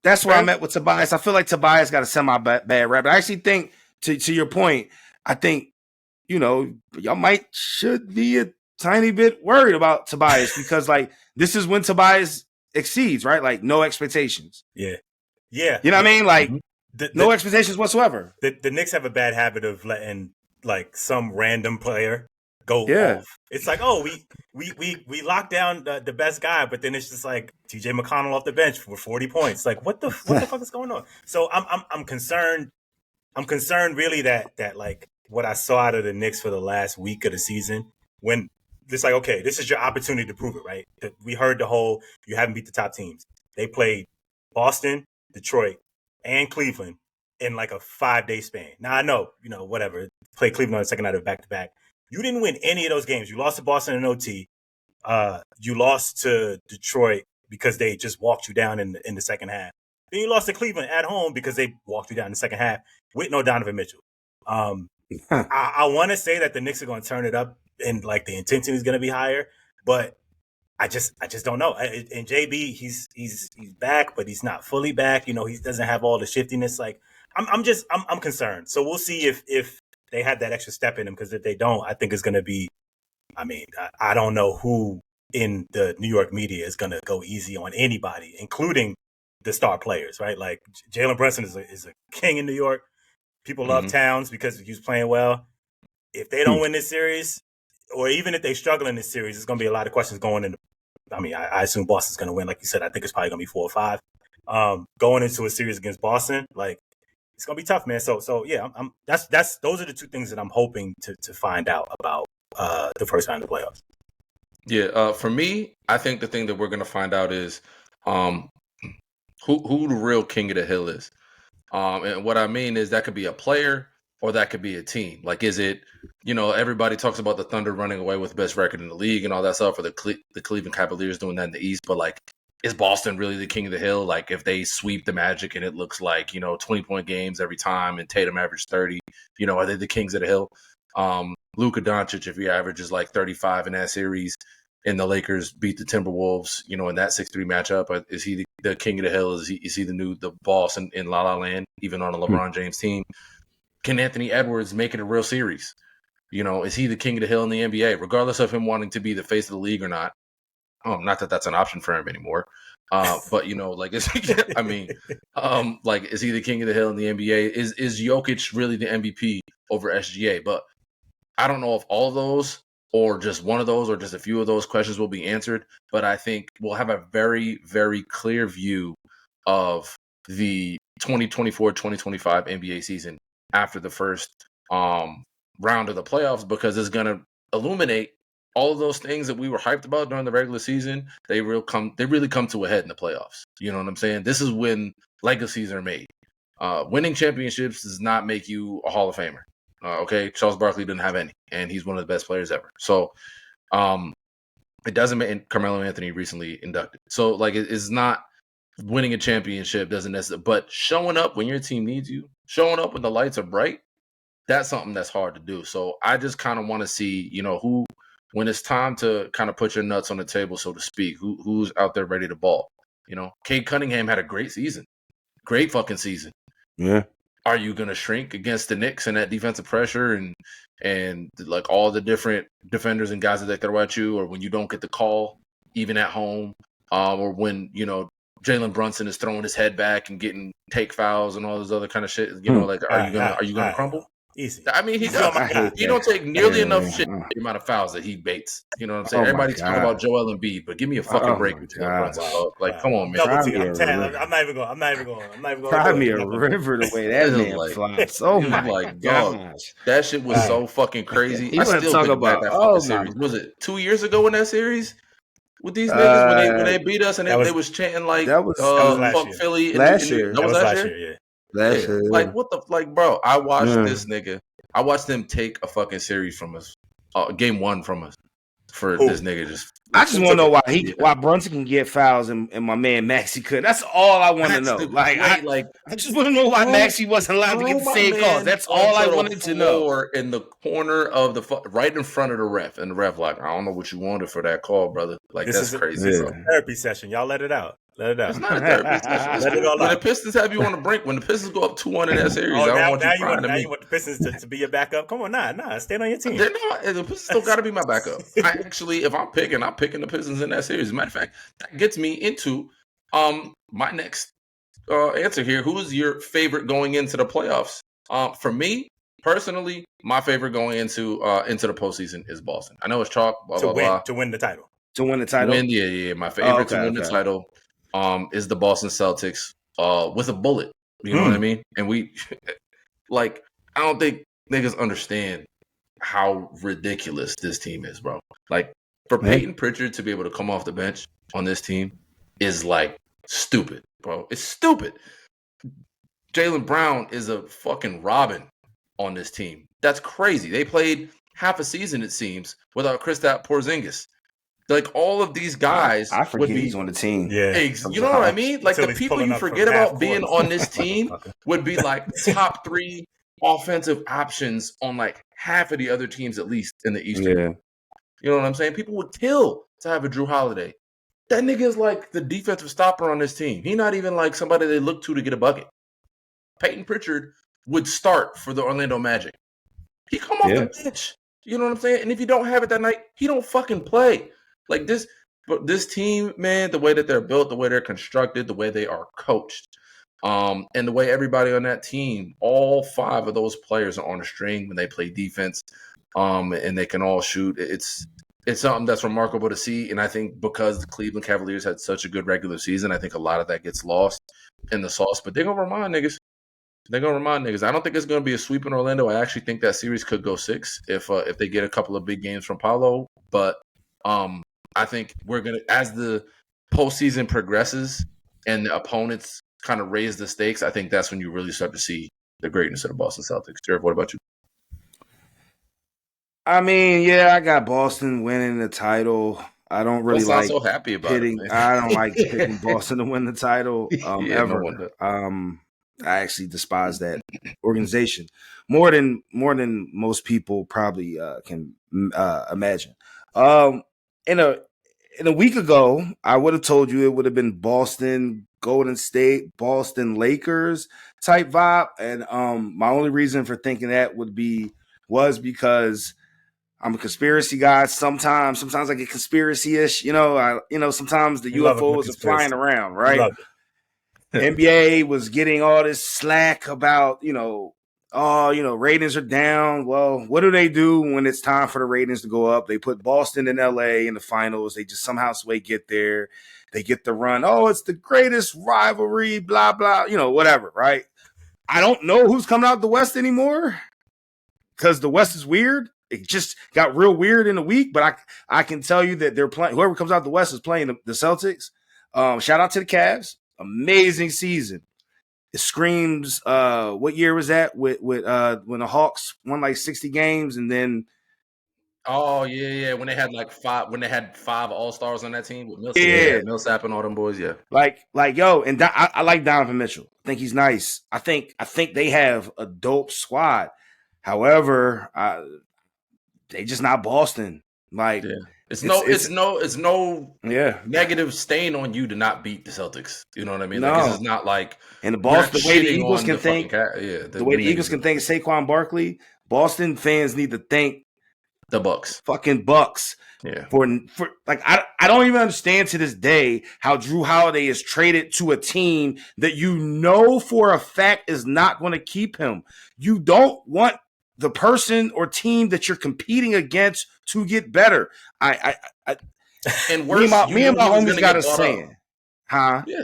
C: that's where I'm at with Tobias. I feel like Tobias got a semi-bad rap. But I actually think, to your point, I think, y'all should be a tiny bit worried about Tobias, because, like, this is when Tobias exceeds, right? Like, no expectations.
A: Yeah. Yeah.
C: You know what I mean? Like, no expectations whatsoever.
A: The Knicks have a bad habit of letting, like, some random player go off. It's like, oh, we locked down the best guy, but then it's just like TJ McConnell off the bench for 40 points. Like, what the fuck is going on? So I'm concerned. I'm concerned really that like what I saw out of the Knicks for the last week of the season, when it's like, okay, this is your opportunity to prove it, right? We heard the whole, you haven't beat the top teams. They played Boston, Detroit, and Cleveland in like a 5-day span. Now I know, whatever. Play Cleveland on the second night of back-to-back. You didn't win any of those games. You lost to Boston in OT. You lost to Detroit because they just walked you down in the second half. Then you lost to Cleveland at home because they walked you down in the second half with no Donovan Mitchell. I want to say that the Knicks are going to turn it up and like the intensity is going to be higher, but I just don't know. And JB, he's back, but he's not fully back. He doesn't have all the shiftiness. Like I'm concerned. So we'll see if they have that extra step in them, because if they don't, I think it's going to be. I mean, I don't know who in the New York media is going to go easy on anybody, including the star players, right? Like Jalen Brunson is a king in New York. People love Towns because he was playing well. If they don't win this series, or even if they struggle in this series, there's going to be a lot of questions going in. I mean, I assume Boston's going to win. Like you said, I think it's probably going to be 4 or 5. Going into a series against Boston, like, it's going to be tough, man. So yeah, those are the two things that I'm hoping to find out about the first round of the playoffs.
B: Yeah, for me, I think the thing that we're going to find out is who the real king of the hill is. And what I mean is that could be a player or that could be a team. Like, is it, everybody talks about the Thunder running away with the best record in the league and all that stuff, or the Cleveland Cavaliers doing that in the East. But, like, is Boston really the king of the hill? Like, if they sweep the Magic and it looks like, 20-point games every time and Tatum averaged 30, are they the kings of the hill? Luka Doncic, if he averages like 35 in that series and the Lakers beat the Timberwolves, in that 6-3 matchup, is he the king of the hill? Is he the boss in La La Land, even on a LeBron James team? Can Anthony Edwards make it a real series? Is he the king of the hill in the NBA, regardless of him wanting to be the face of the league or not? Not that that's an option for him anymore. But like, is he the king of the hill in the NBA? Is Jokic really the MVP over SGA? But I don't know if all of those, or just one of those, or just a few of those questions will be answered. But I think we'll have a very, very clear view of the 2024-2025 NBA season after the first round of the playoffs, because it's going to illuminate all of those things that we were hyped about during the regular season. They really come to a head in the playoffs. You know what I'm saying? This is when legacies are made. Winning championships does not make you a Hall of Famer. Okay, Charles Barkley didn't have any, and he's one of the best players ever. So, it doesn't make Carmelo Anthony recently inducted. So, like, it's not winning a championship doesn't necessarily, but showing up when your team needs you, showing up when the lights are bright, that's something that's hard to do. So, I just kind of want to see, who, when it's time to kind of put your nuts on the table, so to speak, who's out there ready to ball. Cade Cunningham had a great season, great fucking season.
C: Yeah.
B: Are you going to shrink against the Knicks and that defensive pressure and like all the different defenders and guys that they throw at you, or when you don't get the call, even at home, or when, Jalen Brunson is throwing his head back and getting take fouls and all this other kind of shit, are you going to crumble?
A: Easy.
B: I mean, he don't take nearly enough shit for the amount of fouls that he baits. You know what I'm saying? Everybody's talking about Joel Embiid, but give me a fucking break with Jalen Brunson, dog. Like, come on, man.
A: I'm not even going.
C: Cry me a river the way that man flops. Oh my
B: god, that shit was so fucking crazy. I still
C: talk
B: think about that fucking series. Was it 2 years ago in that series? With these niggas when they beat us and they was chanting like
C: that was
B: fuck Philly
C: last year.
B: That was last year.
C: Yeah. Last year.
B: Like what the bro? I watched this nigga. I watched them take a fucking series from us, game 1 from us for this nigga just.
C: I just want to know why Brunson can get fouls and my man Maxey could. That's all I want to know. I just want to know why Maxey wasn't allowed to get the same calls. That's all I wanted to know.
B: In the corner of right in front of the ref, and the ref like, I don't know what you wanted for that call, brother. Like this that's crazy.
A: This is a therapy session. Y'all let it out.
B: It's not a therapy session. Let it all out. When the Pistons have you on the brink, when the Pistons go up 2-1 in that series, I don't want you crying to me.
A: You want the Pistons to be your backup? Come on, nah, stand on your team.
B: The Pistons still got to be my backup. If I'm picking the Pistons in that series. As a matter of fact, that gets me into my next answer here. Who is your favorite going into the playoffs? For me personally, my favorite going into the postseason is Boston. I know it's chalk.
A: To win the title.
B: My favorite to win the title is the Boston Celtics with a bullet. You know what I mean? And we I don't think niggas understand how ridiculous this team is, bro. Like for Peyton Pritchard to be able to come off the bench on this team is like stupid, bro. It's stupid. Jaylen Brown is a fucking Robin on this team. That's crazy. They played half a season, it seems, without Kristaps Porzingis. Like all of these guys,
C: I forget he's on the team.
A: Yeah,
B: you know what I mean. Like the people you forget about being on this team would be like top 3 offensive options on like half of the other teams, at least in the Eastern.
C: Yeah.
B: You know what I'm saying? People would kill to have a Drew Holiday. That nigga is like the defensive stopper on this team. He's not even like somebody they look to get a bucket. Peyton Pritchard would start for the Orlando Magic. He come off the bench. You know what I'm saying? And if you don't have it that night, he don't fucking play. Like this team, man, the way that they're built, the way they're constructed, the way they are coached, and the way everybody on that team, all 5 of those players are on a string when they play defense, and they can all shoot. It's something that's remarkable to see, and I think because the Cleveland Cavaliers had such a good regular season, I think a lot of that gets lost in the sauce. But they're gonna remind niggas. I don't think it's gonna be a sweep in Orlando. I actually think that series could go 6 if they get a couple of big games from Paolo. But I think we're gonna, as the postseason progresses and the opponents kind of raise the stakes, I think that's when you really start to see the greatness of the Boston Celtics. Jared, what about you?
C: I mean, I got Boston winning the title. I don't really like
B: so happy about it,
C: I don't like picking Boston to win the title ever. I actually despise that organization more than most people probably can imagine. In a week ago, I would have told you it would have been Boston, Golden State, Boston, Lakers type vibe. And my only reason for thinking that was because I'm a conspiracy guy. Sometimes I get conspiracy-ish. Sometimes the UFOs are flying around, right? NBA was getting all this slack about, ratings are down. Well, what do when it's time for the ratings to go up? They put Boston and LA in the finals. They just somehow get there. They get the run. Oh, it's the greatest rivalry, blah, blah, whatever, right? I don't know who's coming out the West anymore because the West is weird. It just got real weird in a week, but I can tell you that they're playing. Whoever comes out the West is playing the Celtics. Shout out to the Cavs. Amazing season. It screams. What year was that? With when the Hawks won like 60 games, and then
B: when they had five All-Stars on that team with Millsap and all them boys,
C: and I like Donovan Mitchell. I think he's nice. I think they have a dope squad. However, they just not Boston. It's no negative stain on you to not beat the Celtics. You know what I mean?
B: No. This is not like
C: the way the Eagles can think. The way the Eagles can think Saquon Barkley, Boston fans need to think
B: the Bucks.
C: Fucking Bucks.
B: Yeah.
C: For I don't even understand to this day how Drew Holiday is traded to a team that for a fact is not going to keep him. You don't want the person or team that you're competing against to get better.
B: And worse,
C: me and my homies got a saying. Huh?
B: Yeah.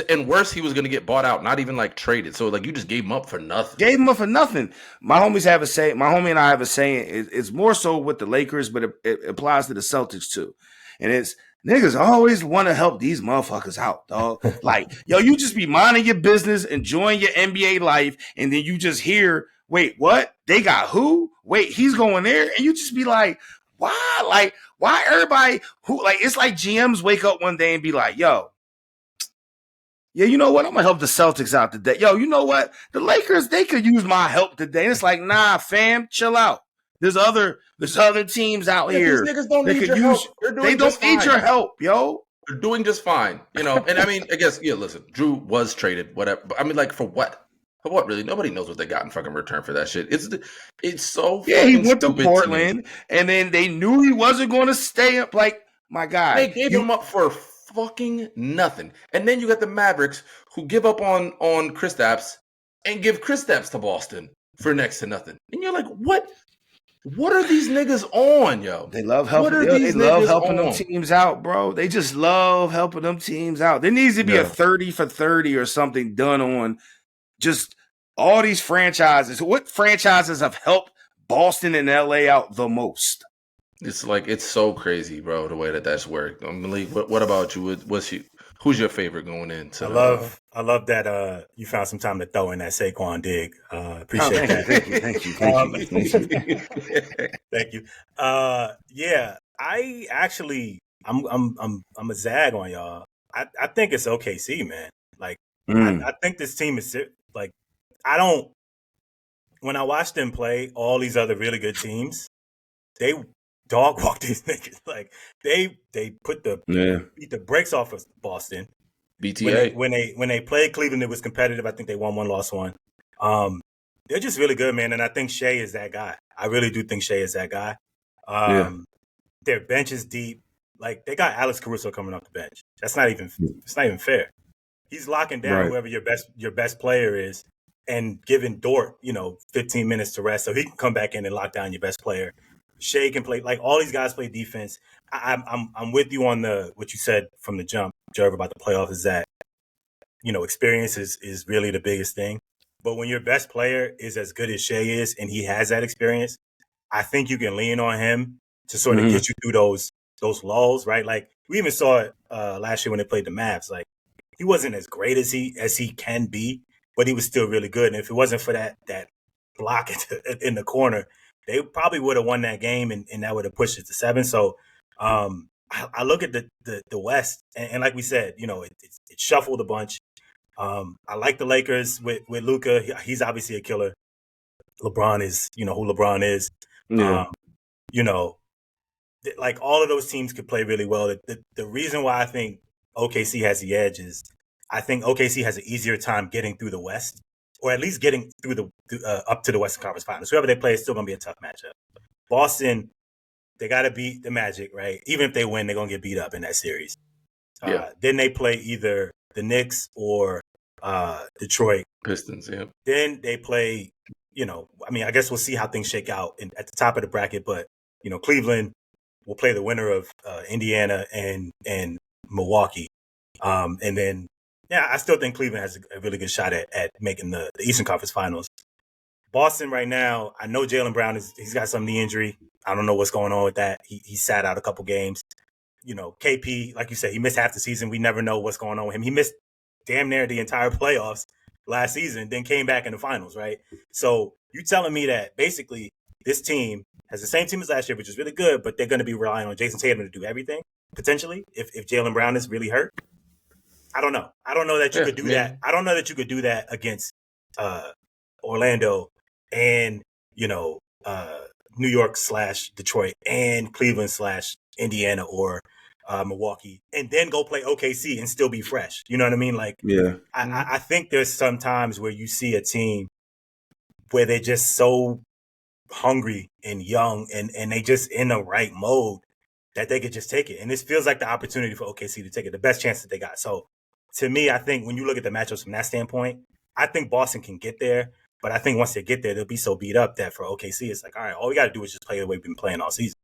B: And worse, he was going to get bought out, not even like traded. So like you just gave him up for nothing.
C: Gave him up for nothing. My homies have a saying. My homie and I have a saying. It's more so with the Lakers, but it applies to the Celtics too. And it's niggas always want to help these motherfuckers out, dog. Like, yo, you just be minding your business, enjoying your NBA life, and then you just hear, wait, what? They got who? Wait, he's going there, and you just be like, why? Like, why everybody who like? It's like GMs wake up one day and be like, yo. Yeah, you know what? I'm gonna help the Celtics out today. Yo, you know what? The Lakers, they could use my help today. And it's like, nah, fam, chill out. There's other teams out here.
B: These niggas don't need your help.
C: They don't need your help, yo.
B: They're doing just fine, you know. And I mean, I guess, yeah. Listen, Drew was traded, whatever. I mean, like, for what? For what? Really? Nobody knows what they got in fucking return for that shit. It's so.
C: Yeah, he went to Portland, and then they knew he wasn't going to stay up. Like, my guy,
B: they gave him up for fucking nothing. And then you got the Mavericks who give up on Kristaps and give Kristaps to Boston for next to nothing. And you're like, what? What are these niggas on, yo?
C: They love helping. They love helping them teams out, bro. They just love helping them teams out. There needs to be a 30 for 30 or something done on just all these franchises. What franchises have helped Boston and LA out the most?
B: It's like, it's so crazy, bro, the way that's worked. Malik, what about you? Who's your favorite going into?
A: I love that you found some time to throw in that Saquon dig. Appreciate that.
C: Thank you.
A: Thank you. Yeah, I actually I'm a zag on y'all. I think it's OKC, man. Like I think this team is like when I watch them play all these other really good teams, they dog walk these niggas. Like they beat the brakes off of Boston.
B: BTA.
A: When they played Cleveland, it was competitive. I think they won one, lost one. They're just really good, man. And I think Shea is that guy. I really do think Shea is that guy. Their bench is deep. Like they got Alex Caruso coming off the bench. It's not even fair. He's locking down whoever your best player is and giving Dort, 15 minutes to rest so he can come back in and lock down your best player. Shea can play, like all these guys play defense. I'm with you on what you said from the jump, Jerv, about the playoffs is that, experience is really the biggest thing. But when your best player is as good as Shea is and he has that experience, I think you can lean on him to sort of get you through those lulls, right? Like we even saw it last year when they played the Mavs. Like he wasn't as great as he can be, but he was still really good. And if it wasn't for that block in the corner, they probably would have won that game, and that would have pushed it to 7. So I look at the West, and like we said, it shuffled a bunch. I like the Lakers with Luka. He's obviously a killer. LeBron is, who LeBron is.
C: Yeah.
A: Like all of those teams could play really well. The reason why I think OKC has the edge is I think OKC has an easier time getting through the West, or at least getting through up to the Western Conference Finals. Whoever they play is still going to be a tough matchup. Boston, they got to beat the Magic, right? Even if they win, they're going to get beat up in that series. Then they play either the Knicks or Detroit
B: Pistons. Yeah.
A: Then they play. I guess we'll see how things shake out at the top of the bracket. But Cleveland will play the winner of Indiana and Milwaukee, and then. Yeah, I still think Cleveland has a really good shot at making the Eastern Conference Finals. Boston right now, I know Jaylen Brown he's got some knee injury. I don't know what's going on with that. He sat out a couple games. KP, like you said, he missed half the season. We never know what's going on with him. He missed damn near the entire playoffs last season, then came back in the finals, right? So you telling me that basically this team has the same team as last year, which is really good, but they're going to be relying on Jason Tatum to do everything, potentially, if Jaylen Brown is really hurt? I don't know. I don't know that you could do that. I don't know that you could do that against Orlando and, New York / Detroit and Cleveland / Indiana or Milwaukee, and then go play OKC and still be fresh. You know what I mean? Like, I think there's some times where you see a team where they're just so hungry and young and they just in the right mode that they could just take it. And this feels like the opportunity for OKC to take it, the best chance that they got. So to me, I think when you look at the matchups from that standpoint, I think Boston can get there. But I think once they get there, they'll be so beat up that for OKC, it's like, all right, all we got to do is just play the way we've been playing all season.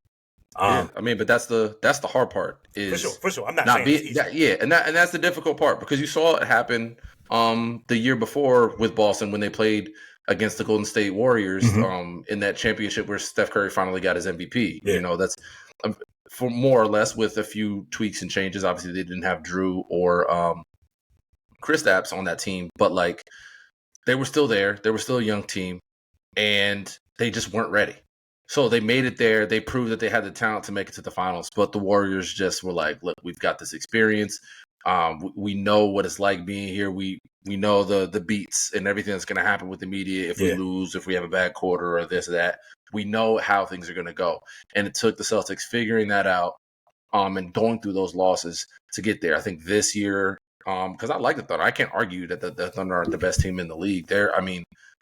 B: Yeah, I mean, but that's the hard part is
A: for sure. I'm not saying it's easy.
B: and that's the difficult part because you saw it happen the year before with Boston when they played against the Golden State Warriors in that championship where Steph Curry finally got his MVP.
A: Yeah.
B: You know, that's for more or less with a few tweaks and changes. Obviously, they didn't have Drew or Kristaps on that team, but like they were still there. They were still a young team, and they just weren't ready. So they made it there. They proved that they had the talent to make it to the finals. But the Warriors just were like, look, we've got this experience. We know what it's like being here. We know the beats and everything that's going to happen with the media if we lose, if we have a bad quarter or this or that. We know how things are going to go. And it took the Celtics figuring that out and going through those losses to get there. I think this year, because I like the Thunder. I can't argue that the Thunder are the best team in the league.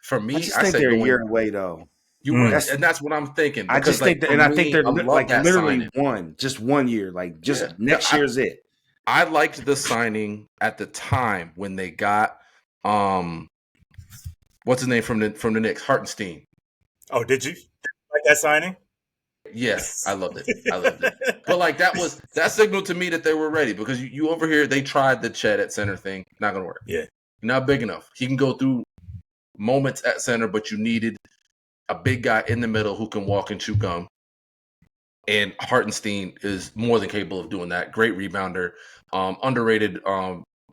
B: For me,
C: I think they're a year away, though.
B: And that's what I'm thinking.
C: I just think that, and I think they're like literally just 1 year. Like just next year's it.
B: I liked the signing at the time when they got what's his name from the Knicks, Hartenstein.
A: Oh, did you like that signing?
B: Yes, I loved it. But like that signaled to me that they were ready because you over here they tried the Chet at center thing, not gonna work.
A: Yeah,
B: not big enough. He can go through moments at center, but you needed a big guy in the middle who can walk and chew gum. And Hartenstein is more than capable of doing that. Great rebounder, underrated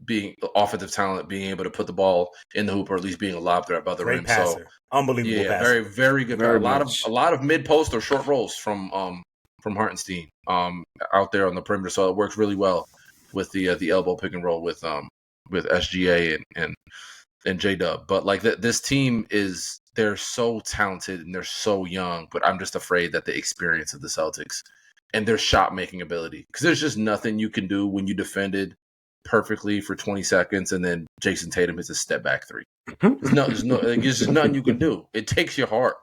B: being offensive talent, being able to put the ball in the hoop or at least being a lob threat by the rim.
A: Passer. So unbelievable passer.
B: Very, very good. A lot of mid post or short rolls from Hartenstein out there on the perimeter. So it works really well with the elbow pick and roll with SGA and J-Dub. But like this team they're so talented and they're so young, but I'm just afraid that the experience of the Celtics and their shot making ability, because there's just nothing you can do when you defended perfectly for 20 seconds and then Jason Tatum hits a step back three. There's just nothing you can do. It takes your heart.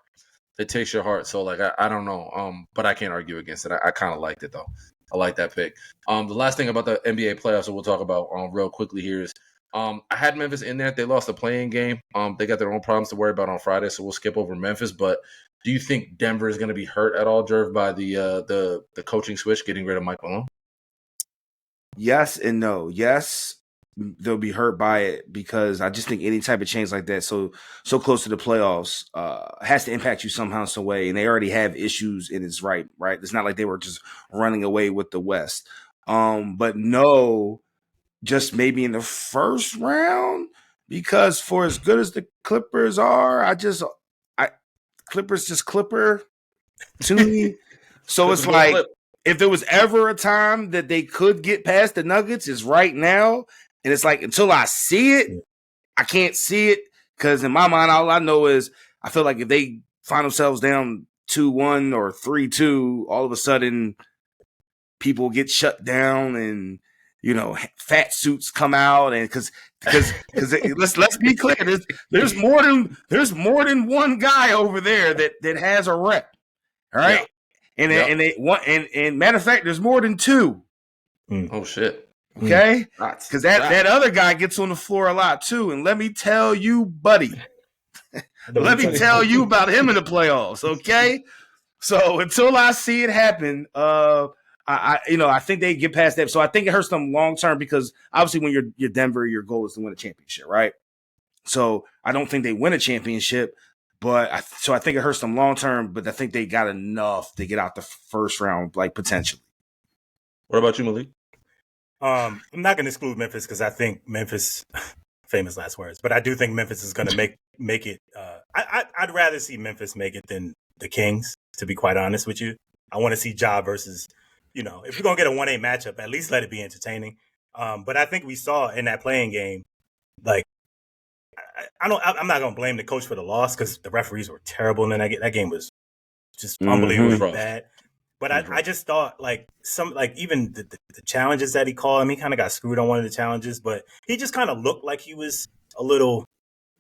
B: So like I don't know, but I can't argue against it. I kind of liked it though. I like that pick. The last thing about the NBA playoffs that we'll talk about real quickly here is I had Memphis in there. They lost the play-in game. They got their own problems to worry about on Friday, so we'll skip over Memphis. But do you think Denver is going to be hurt at all, Jerv, by the coaching switch, getting rid of Mike Malone?
C: Yes and no. Yes, they'll be hurt by it because I just think any type of change like that, so close to the playoffs, has to impact you somehow, some way. And they already have issues, and it's right. It's not like they were just running away with the West. But no. Just maybe in the first round, because for as good as the Clippers are, Clippers just Clipper to me. So it's like if there was ever a time that they could get past the Nuggets, is right now. And it's like until I see it, I can't see it because in my mind, all I know is I feel like if they find themselves down 2-1 or 3-2, all of a sudden people get shut down and fat suits come out, and because let's be clear, there's more than one guy over there that has a rep, all right, and matter of fact, there's more than two.
B: Oh shit!
C: Okay, because that other guy gets on the floor a lot too, and let me tell you, buddy, let me tell you about him in the playoffs. Okay, so until I see it happen, I think they get past that. So I think it hurts them long term because obviously when you're Denver, your goal is to win a championship, right? So I don't think they win a championship, but I think it hurts them long term. But I think they got enough to get out the first round, like potentially.
B: What about you, Malik?
A: I'm not going to exclude Memphis because I think Memphis, famous last words, but I do think Memphis is going to make it. I'd rather see Memphis make it than the Kings, to be quite honest with you. I want to see Ja versus. If we're going to get a 1-8 matchup, at least let it be entertaining. But I think we saw in that playing game, like, I'm not going to blame the coach for the loss because the referees were terrible. And that game was just unbelievably bad. But I just thought, like, even the challenges that he called, he kind of got screwed on one of the challenges. But he just kind of looked like he was a little,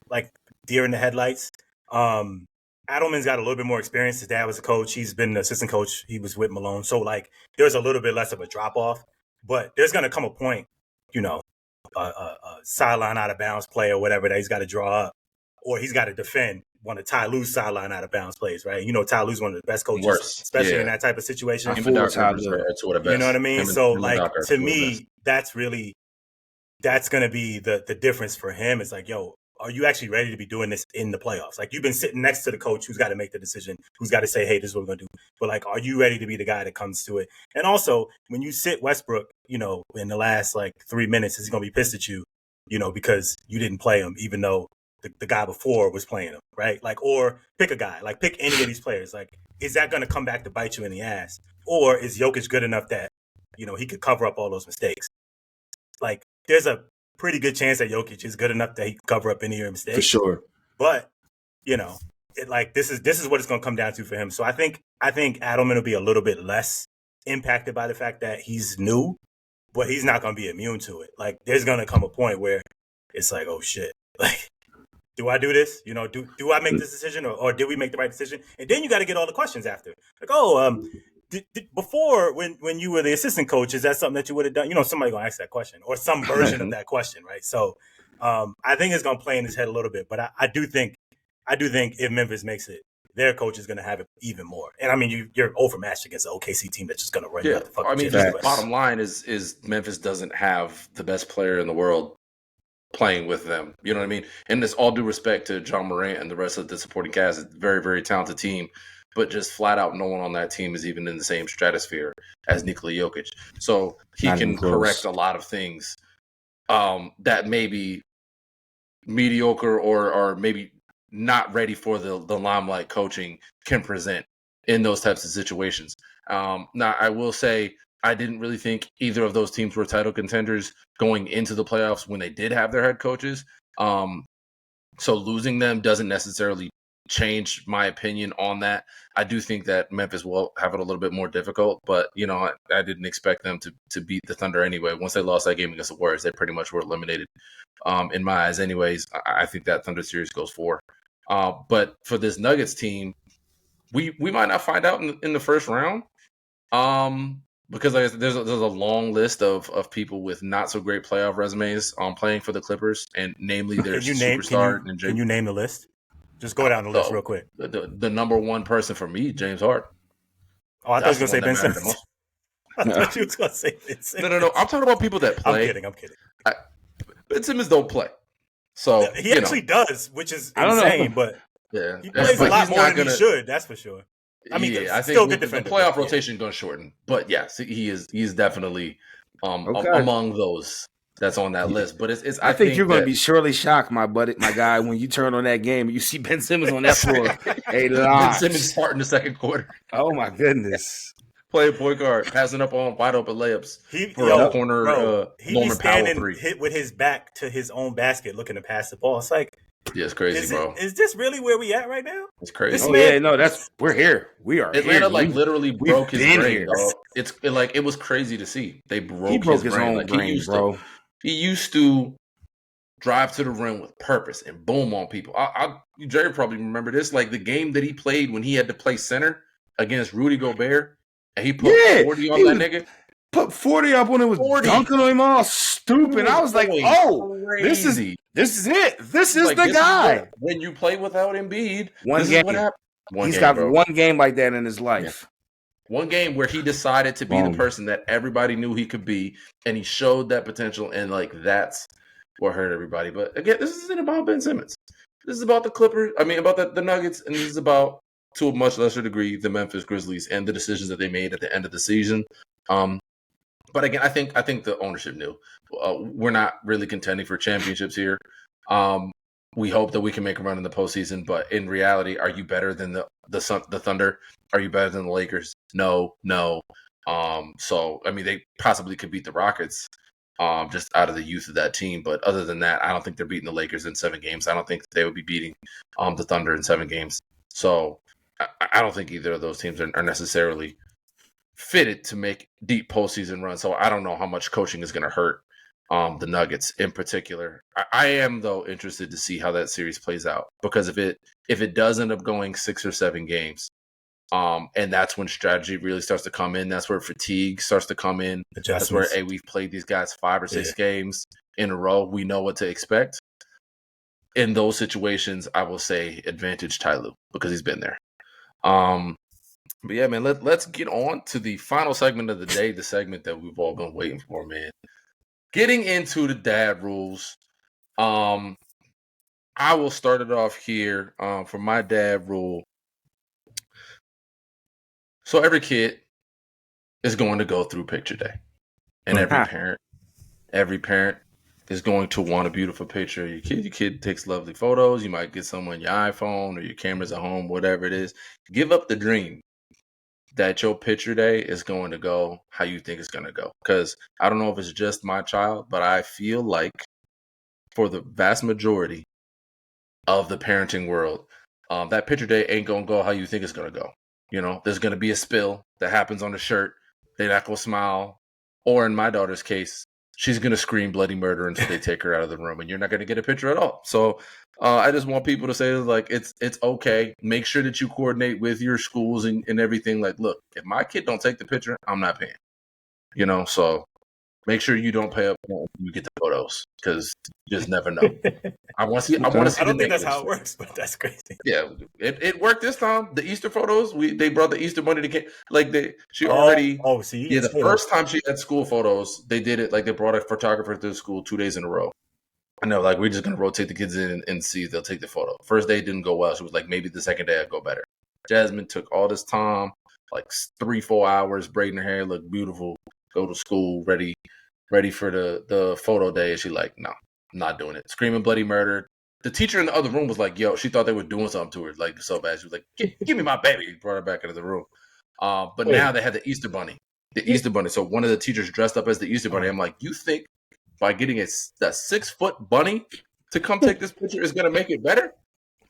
A: like, deer in the headlights. Adelman's got a little bit more experience. His dad was a coach. He's been an assistant coach. He was with Malone. So, like, there's a little bit less of a drop-off. But there's going to come a point, a sideline out of bounds play or whatever that he's got to draw up. or he's got to defend one of Ty Lue's sideline out of bounds plays, right? You know, Ty Lue's one of the best coaches, especially in that type of situation.
C: You know
A: what I mean? So, like, to me, that's going to be the difference for him. It's like, yo, are you actually ready to be doing this in the playoffs? Like, you've been sitting next to the coach who's got to make the decision, who's got to say, hey, this is what we're going to do. But, like, are you ready to be the guy that comes to it? And also, when you sit Westbrook, you know, in the last, 3 minutes, is he going to be pissed at you, you know, because you didn't play him, even though the guy before was playing him, right? Like, or pick a guy, like, pick any of these players. Like, is that going to come back to bite you in the ass? Or is Jokic good enough that, you know, he could cover up all those mistakes? Like, there's a pretty good chance that Jokic is good enough that he can cover up any of your mistakes.
C: For sure.
A: But, you know, this is what it's going to come down to for him. So I think Adelman will be a little bit less impacted by the fact that he's new, but he's not going to be immune to it. Like, there's going to come a point where it's like, oh, shit. Like, do I do this? You know, do I make this decision or did we make the right decision? And then you got to get all the questions after. Like, before, when you were the assistant coach, is that something that you would have done? You know, somebody gonna ask that question or some version of that question, right? So, I think it's gonna play in his head a little bit, but I do think if Memphis makes it, their coach is gonna have it even more. And I mean, you're overmatched against an OKC team that's just gonna run you out the fucking.
B: I mean, the bottom line is Memphis doesn't have the best player in the world playing with them. You know what I mean? And this, all due respect to John Morant and the rest of the supporting cast, it's a very, very talented team. But just flat out, no one on that team is even in the same stratosphere as Nikola Jokic. So he can correct a lot of things that may be mediocre or maybe not ready for the limelight coaching can present in those types of situations. Now, I will say I didn't really think either of those teams were title contenders going into the playoffs when they did have their head coaches. So losing them doesn't necessarily change my opinion on that. I do think that Memphis will have it a little bit more difficult, but you know, I didn't expect them to beat the Thunder anyway. Once they lost that game against the Warriors, they pretty much were eliminated in my eyes anyways. I think that Thunder series goes 4. But for this Nuggets team, we might not find out in the first round because there's a long list of people with not so great playoff resumes playing for the Clippers, and namely their superstar.
A: Can you name the list? Just go down the list real quick.
B: The number one person for me, James Harden.
A: Oh, I thought you were going to say Ben Simmons. I thought you was going to say Ben Simmons.
B: No. I'm talking about people that play.
A: I'm kidding.
B: Ben Simmons don't play. So
A: he actually does, which is insane, but he plays a lot more than he should, that's for sure. I mean, I think still good defender.
B: The playoff rotation is going to shorten. But yes, he's definitely among those that's on that list. But it's
C: I think you're going to be surely shocked, my guy, when you turn on that game and you see Ben Simmons on that floor. Hey,
B: Ben Simmons starting the second quarter.
C: Oh my goodness.
B: Playing point guard, passing up on wide open layups for a corner Norman Powell 3.
A: Hit with his back to his own basket, looking to pass the ball. It's like,
B: yeah, it's crazy, bro.
A: Is this really where we at right now?
B: It's crazy.
C: We're here. We are.
B: Atlanta literally broke his brain. It was crazy to see. They broke his brain. Bro. He used to drive to the rim with purpose and boom on people. Jerry probably remember this, like the game that he played when he had to play center against Rudy Gobert, and he put 40 on that nigga.
C: Put 40 up when it was 40. Dunking on him all stupid. I was like, this is it. This is the guy.
B: When you play without Embiid,
C: this is what happened. He's got one game like that in his life.
B: Yeah. One game where he decided to be the person that everybody knew he could be, and he showed that potential, and that's what hurt everybody. But again, this isn't about Ben Simmons. This is about the Clippers. I mean, about the Nuggets, and this is about, to a much lesser degree, the Memphis Grizzlies and the decisions that they made at the end of the season. But again, I think the ownership knew we're not really contending for championships here. We hope that we can make a run in the postseason, but in reality, are you better than the Thunder? Are you better than the Lakers? No. So I mean, they possibly could beat the Rockets just out of the youth of that team, but other than that, I don't think they're beating the Lakers in 7 games. I don't think they would be beating the Thunder in 7 games. So I don't think either of those teams are necessarily fitted to make deep postseason runs. So I don't know how much coaching is going to hurt the Nuggets in particular. I am though interested to see how that series plays out, because if it does end up going 6 or 7 games, and that's when strategy really starts to come in. That's where fatigue starts to come in. That's where we've played these guys 5 or 6 games in a row. We know what to expect. in those situations, I will say advantage Ty Lue because he's been there. But yeah, man, let's get on to the final segment of the day, the segment that we've all been waiting for, man. Getting into the dad rules. I will start it off here for my dad rule. So every kid is going to go through picture day. And every parent is going to want a beautiful picture of your kid. Your kid takes lovely photos. You might get someone on your iPhone or your cameras at home, whatever it is. Give up the dream that your picture day is going to go how you think it's going to go. Because I don't know if it's just my child, but I feel like for the vast majority of the parenting world, that picture day ain't going to go how you think it's going to go. You know, there's going to be a spill that happens on the shirt. They're not going to smile. Or in my daughter's case, she's going to scream bloody murder until they take her out of the room, and you're not going to get a picture at all. So I just want people to say, like, it's okay. Make sure that you coordinate with your schools and everything. Like, look, if my kid don't take the picture, I'm not paying. You know, so make sure you don't pay up when you get the photos because you just never know. I want to see. I
A: don't think that's how it works, but that's crazy.
B: Yeah, it worked this time. The Easter photos, they brought the Easter bunny to get the first time she had school photos, they did it like they brought a photographer to the school 2 days in a row. I know, like we're just gonna rotate the kids in and see if they'll take the photo. First day didn't go well. She was like, maybe the second day I'd go better. Jasmine took all this time, like 3-4 hours, braiding her hair, looked beautiful, go to school, ready for the photo day. And she like, no, I'm not doing it. Screaming bloody murder. The teacher in the other room was like, yo, she thought they were doing something to her, like so bad. She was like, give me my baby. Brought her back into the room. But now they had the Easter bunny. So one of the teachers dressed up as the Easter bunny. I'm like, you think by getting a 6-foot bunny to come take this picture is going to make it better?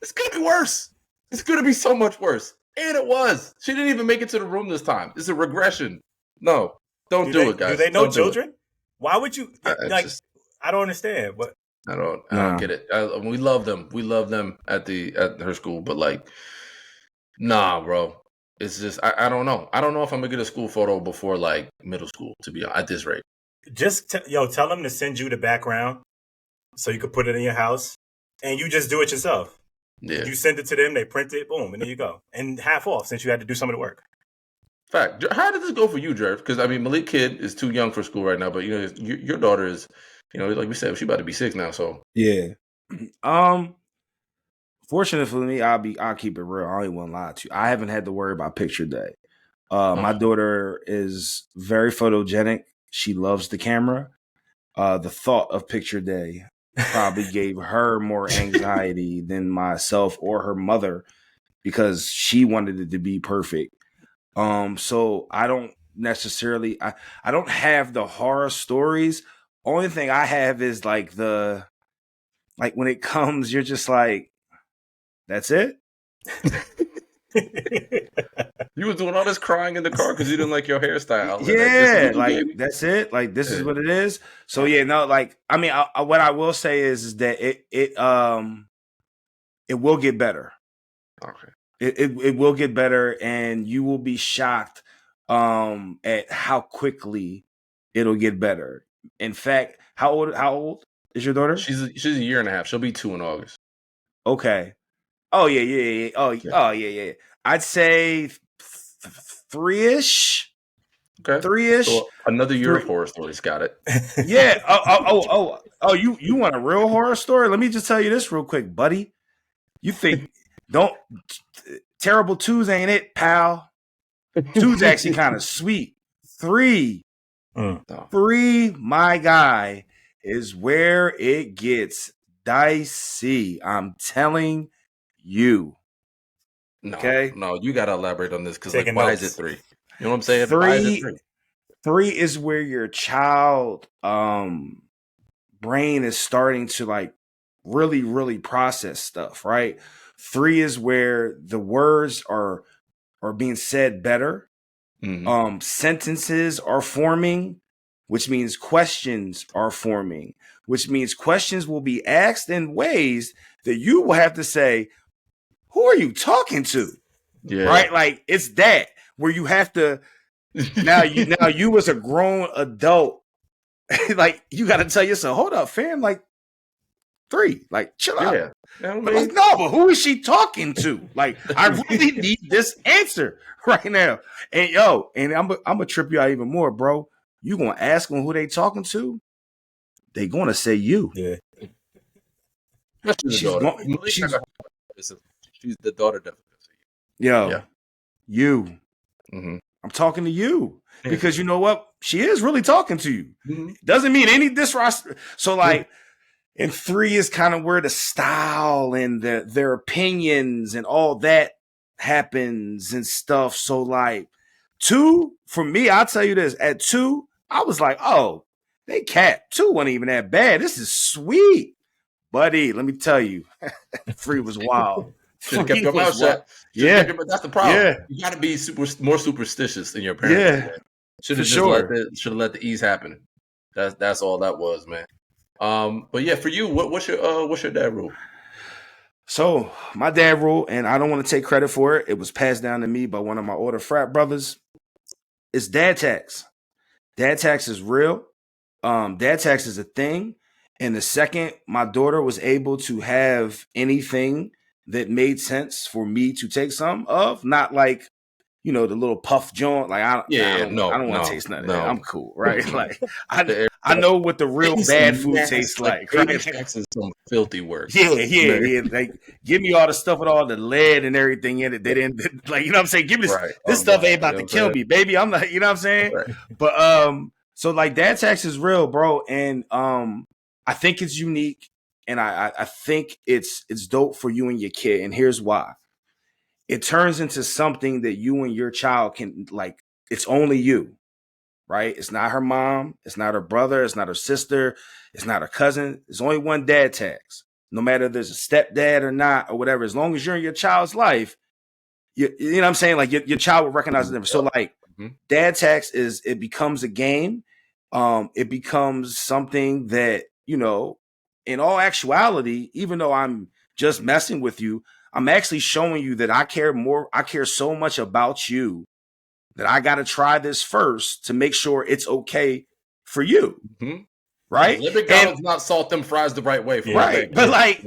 B: It's going to be worse. It's going to be so much worse. And it was. She didn't even make it to the room this time. It's a regression. No, don't do it, guys.
A: Do they know children? Why would you I don't understand. What?
B: I don't get it. We love them. We love them at her school, but like, nah, bro. It's just I don't know. I don't know if I'm gonna get a school photo before like middle school. To be honest, at this rate,
A: just tell them to send you the background so you could put it in your house, and you just do it yourself. Yeah, you send it to them, they print it, boom, and there you go, and half off since you had to do some of the work.
B: Fact. How did this go for you, Jerv? Because I mean, Malik kid is too young for school right now, but you know, your daughter is. You know, like we said, she's about to be 6 now. So
C: yeah. Fortunately for me, I'll keep it real. I don't even want to lie to you. I haven't had to worry about picture day. My daughter is very photogenic. She loves the camera. The thought of picture day probably gave her more anxiety than myself or her mother because she wanted it to be perfect. So I don't necessarily. I don't have the horror stories. Only thing I have is like when it comes, you're just like, that's it.
B: You was doing all this crying in the car because you didn't like your hairstyle.
C: Yeah, like that's it. Like this is what it is. So yeah, no, like I mean, what I will say is that it will get better.
B: Okay,
C: it will get better, and you will be shocked at how quickly it'll get better. In fact, how old is your daughter?
B: She's a year and a half. She'll be 2 in August.
C: Okay. Oh yeah. Oh yeah. I'd say 3-ish.
B: Okay.
C: 3-ish.
B: So another year of horror stories. Got it.
C: Yeah. Oh. You want a real horror story? Let me just tell you this real quick, buddy. You think Terrible 2's ain't it, pal? 2's actually kind of sweet. 3. 3, my guy, is where it gets dicey. I'm telling you.
B: Okay? No, you got to elaborate on this because like, why is it 3? You know what I'm saying?
C: 3,
B: why is it 3?
C: 3 is where your child brain is starting to like really, really process stuff, right? 3 is where the words are being said better. Mm-hmm. Sentences are forming, which means questions are forming, which means questions will be asked in ways that you will have to say, who are you talking to? Yeah. Right? Like it's that where you have to now you as a grown adult, like you got to tell yourself, hold up, fam, like 3. Like, chill out.
B: Yeah.
C: But like, no, but who is she talking to? Like, I really need this answer right now. And I'm gonna trip you out even more, bro. You gonna ask them who they talking to? They gonna say you.
A: Yeah.
B: She's the daughter, definitely.
C: You. Mm-hmm. I'm talking to you because you know what? She is really talking to you. Mm-hmm. Doesn't mean any disrespect. So like, and 3 is kind of where the style and their opinions and all that happens and stuff. So like 2, for me, I'll tell you this, at 2, I was like, oh, they cat. 2 wasn't even that bad. This is sweet. Buddy, let me tell you, 3 was wild.
B: Should have kept your mouth shut.
C: Yeah,
B: that's the problem.
C: Yeah.
B: You got to be more superstitious than your parents.
C: Yeah,
B: should have let the ease happen. That's all that was, man. But yeah, for you, what's your dad rule?
C: So my dad rule, and I don't want to take credit for it. It was passed down to me by one of my older frat brothers. It's dad tax. Dad tax is real. Dad tax is a thing. And the second my daughter was able to have anything that made sense for me to take some of, not like, the little puff joint. Like, I don't want to taste none of that. I'm cool, right? Like, I know what the real bad food tastes like. Right?
B: Tax is some filthy work.
C: Yeah. Like, give me all the stuff with all the lead and everything in it. They didn't, like, you know what I'm saying? Give me this stuff ain't about to kill me, baby. I'm not, you know what I'm saying? Right. But so like, dad tax is real, bro, and I think it's unique, and I think it's dope for you and your kid, and here's why. It turns into something that you and your child can, like, it's only you, right? It's not her mom. It's not her brother. It's not her sister. It's not her cousin. There's only one dad tax. No matter if there's a stepdad or not or whatever, as long as you're in your child's life, you know what I'm saying? Like, your child will recognize the difference. So, like, dad tax it becomes a game. It becomes something that, in all actuality, even though I'm just messing with you, I'm actually showing you that I care so much about you that I got to try this first to make sure it's okay for you. Mm-hmm. Right?
B: Let McDonald's not salt them fries the right way.
C: Right. But like,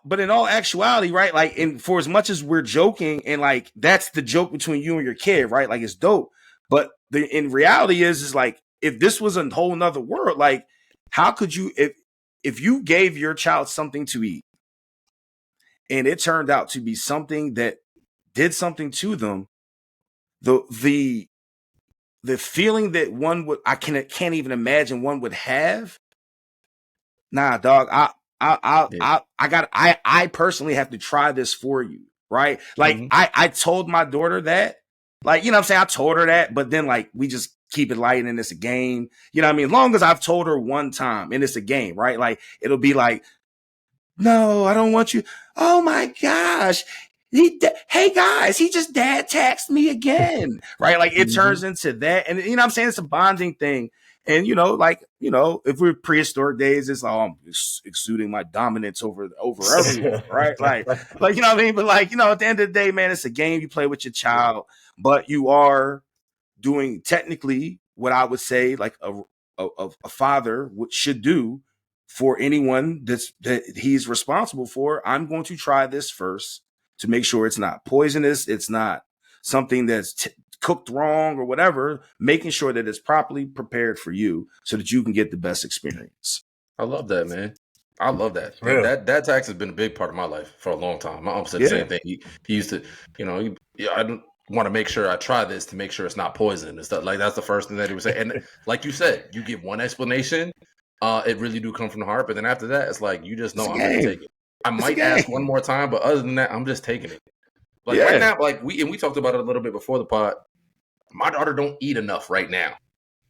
C: but in all actuality, right? Like, and for as much as we're joking and like, that's the joke between you and your kid, right? Like, it's dope. But in reality is like, if this was a whole nother world, like, how could you, if you gave your child something to eat and it turned out to be something that did something to them, the feeling that one would, I can't even imagine one would have. Nah, dog, I personally have to try this for you, right? Like, I told my daughter that, like, you know what I'm saying? I told her that, but then like, we just keep it light and it's a game. You know what I mean? As long as I've told her one time and it's a game, right? Like, it'll be like, no, I don't want you. Oh my gosh. Hey guys, he just dad taxed me again. Right? Like, it turns into that. And you know what I'm saying? It's a bonding thing. And if we're prehistoric days, it's like, oh, I'm exuding my dominance over everyone, right? Like, you know what I mean? But like, at the end of the day, man, it's a game you play with your child, but you are doing technically what I would say like a father should do for anyone that he's responsible for. I'm going to try this first to make sure it's not poisonous. It's not something that's cooked wrong or whatever, making sure that it's properly prepared for you so that you can get the best experience.
B: I love that, man. I love that. Really? That tax has been a big part of my life for a long time. My uncle said the same thing. He used to, I don't want to make sure I try this to make sure it's not poison and stuff. Like, that's the first thing that he would say. And like you said, you give one explanation, it really do come from the heart. But then after that, it's like, you just know I'm going to take it. I might ask one more time, but other than that, I'm just taking it. Like right now, like we talked about it a little bit before the pod. My daughter don't eat enough right now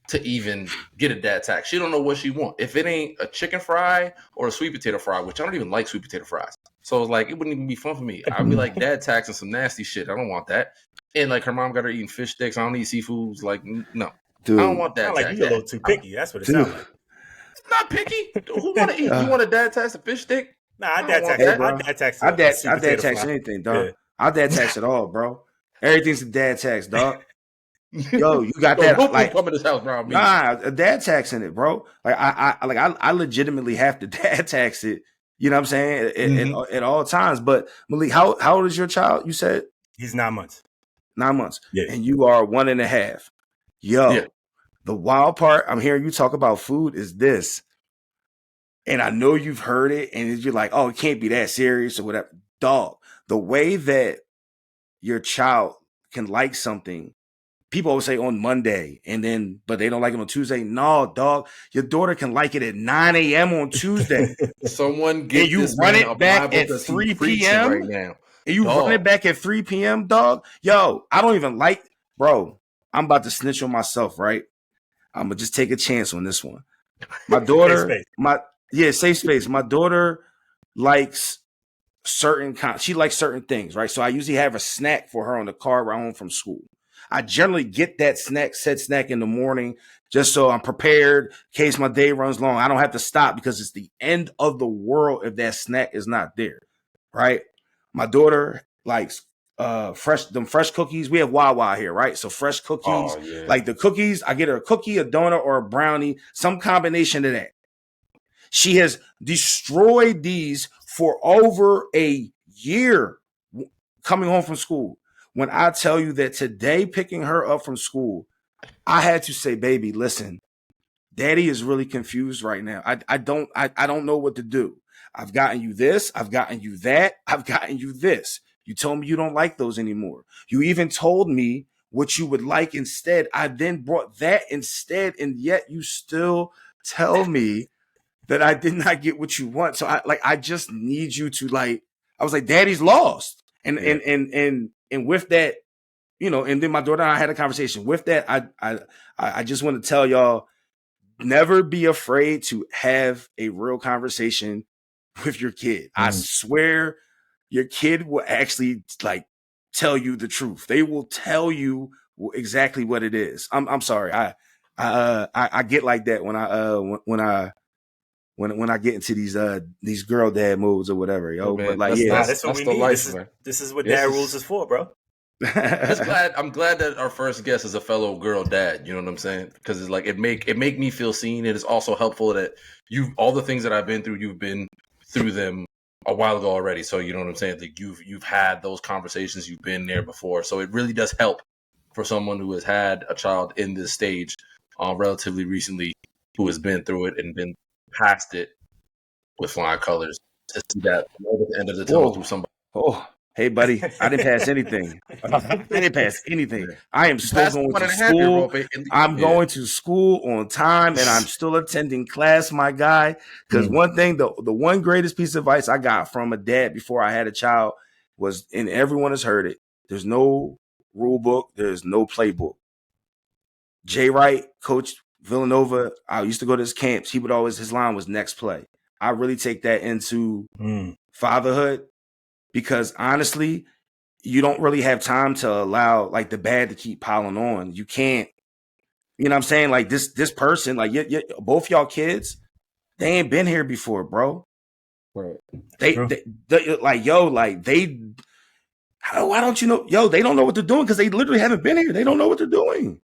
B: to even get a dad tax. She don't know what she want. If it ain't a chicken fry or a sweet potato fry, which I don't even like sweet potato fries. So it's like, it wouldn't even be fun for me. I'd be like, dad tax and some nasty shit. I don't want that. And like, her mom got her eating fish sticks. I don't eat seafoods. Like, no. Dude, I don't want that.
A: Like, you a little too picky. That's what it sounds like.
B: It's not picky. Who want to eat? You want a dad tax a fish stick?
A: Nah, I dad tax. I
C: dad tax anything, dog. Yeah. I dad tax it all, bro. Everything's a dad tax, dog. Yo, you got that? Like,
B: come in this house, bro.
C: Nah, a dad tax in it, bro. Like, I legitimately have to dad tax it You know what I'm saying? At all times. But Malik, how old is your child? You said
A: he's 9 months.
C: 9 months.
A: Yeah.
C: And you are 1.5. Yo, the wild part I'm hearing you talk about food is this. And I know you've heard it, and you're like, oh, it can't be that serious or whatever. Dog, the way that your child can like something, people always say on Monday, but they don't like it on Tuesday. No, dog, your daughter can like it at 9 a.m. on Tuesday.
B: Someone get
C: and you
B: this
C: run
B: man
C: it back at 3 p.m.
B: right now.
C: And you run it back at 3 p.m., dog. Yo, I don't even like, bro. I'm about to snitch on myself, right? I'm gonna just take a chance on this one. My daughter, safe space. My daughter likes she likes certain things, right? So I usually have a snack for her on the car ride home from school. I generally get that said snack in the morning, just so I'm prepared in case my day runs long. I don't have to stop because it's the end of the world if that snack is not there, right? My daughter likes fresh cookies. We have Wawa here, right? So fresh cookies, like the cookies, I get her a cookie, a donut, or a brownie, some combination of that. She has destroyed these for over a year coming home from school. When I tell you that today, picking her up from school, I had to say, baby, listen, daddy is really confused right now. I don't know what to do. I've gotten you this. I've gotten you that. I've gotten you this. You told me you don't like those anymore. You even told me what you would like instead. I then brought that instead, and yet you still tell me that I did not get what you want. So I just need you to I was like, daddy's lost. And with that, and then my daughter and I had a conversation. With that, I just want to tell y'all, never be afraid to have a real conversation with your kid. I swear your kid will actually tell you the truth. They will tell you exactly what it is. I'm sorry. I get like that when I get into these girl dad modes or whatever, yo.
B: Man,
C: but
A: that's what we need. Life, this is what dad rules is for, bro.
B: I'm glad that our first guest is a fellow girl dad. You know what I'm saying? Because it's it make me feel seen. It is also helpful that all the things that I've been through, you've been through them a while ago already. So you know what I'm saying? Like you've had those conversations, you've been there before. So it really does help for someone who has had a child in this stage relatively recently, who has been through it and been past it with flying colors, to see that at the end of the tunnel through somebody.
C: Oh, hey, buddy, I didn't pass anything. I didn't pass anything. I am still going to school. I'm going to school on time, and I'm still attending class, my guy. Because one thing, the one greatest piece of advice I got from a dad before I had a child was, and everyone has heard it, there's no rule book, there's no playbook. Jay Wright, Coach Villanova, I used to go to his camps. He would always, his line was next play. I really take that into fatherhood, because honestly, you don't really have time to allow the bad to keep piling on. You can't, you know what I'm saying? This person, both y'all kids, they ain't been here before, bro.
B: Right.
C: Why don't you know? Yo, they don't know what they're doing because they literally haven't been here. They don't know what they're doing.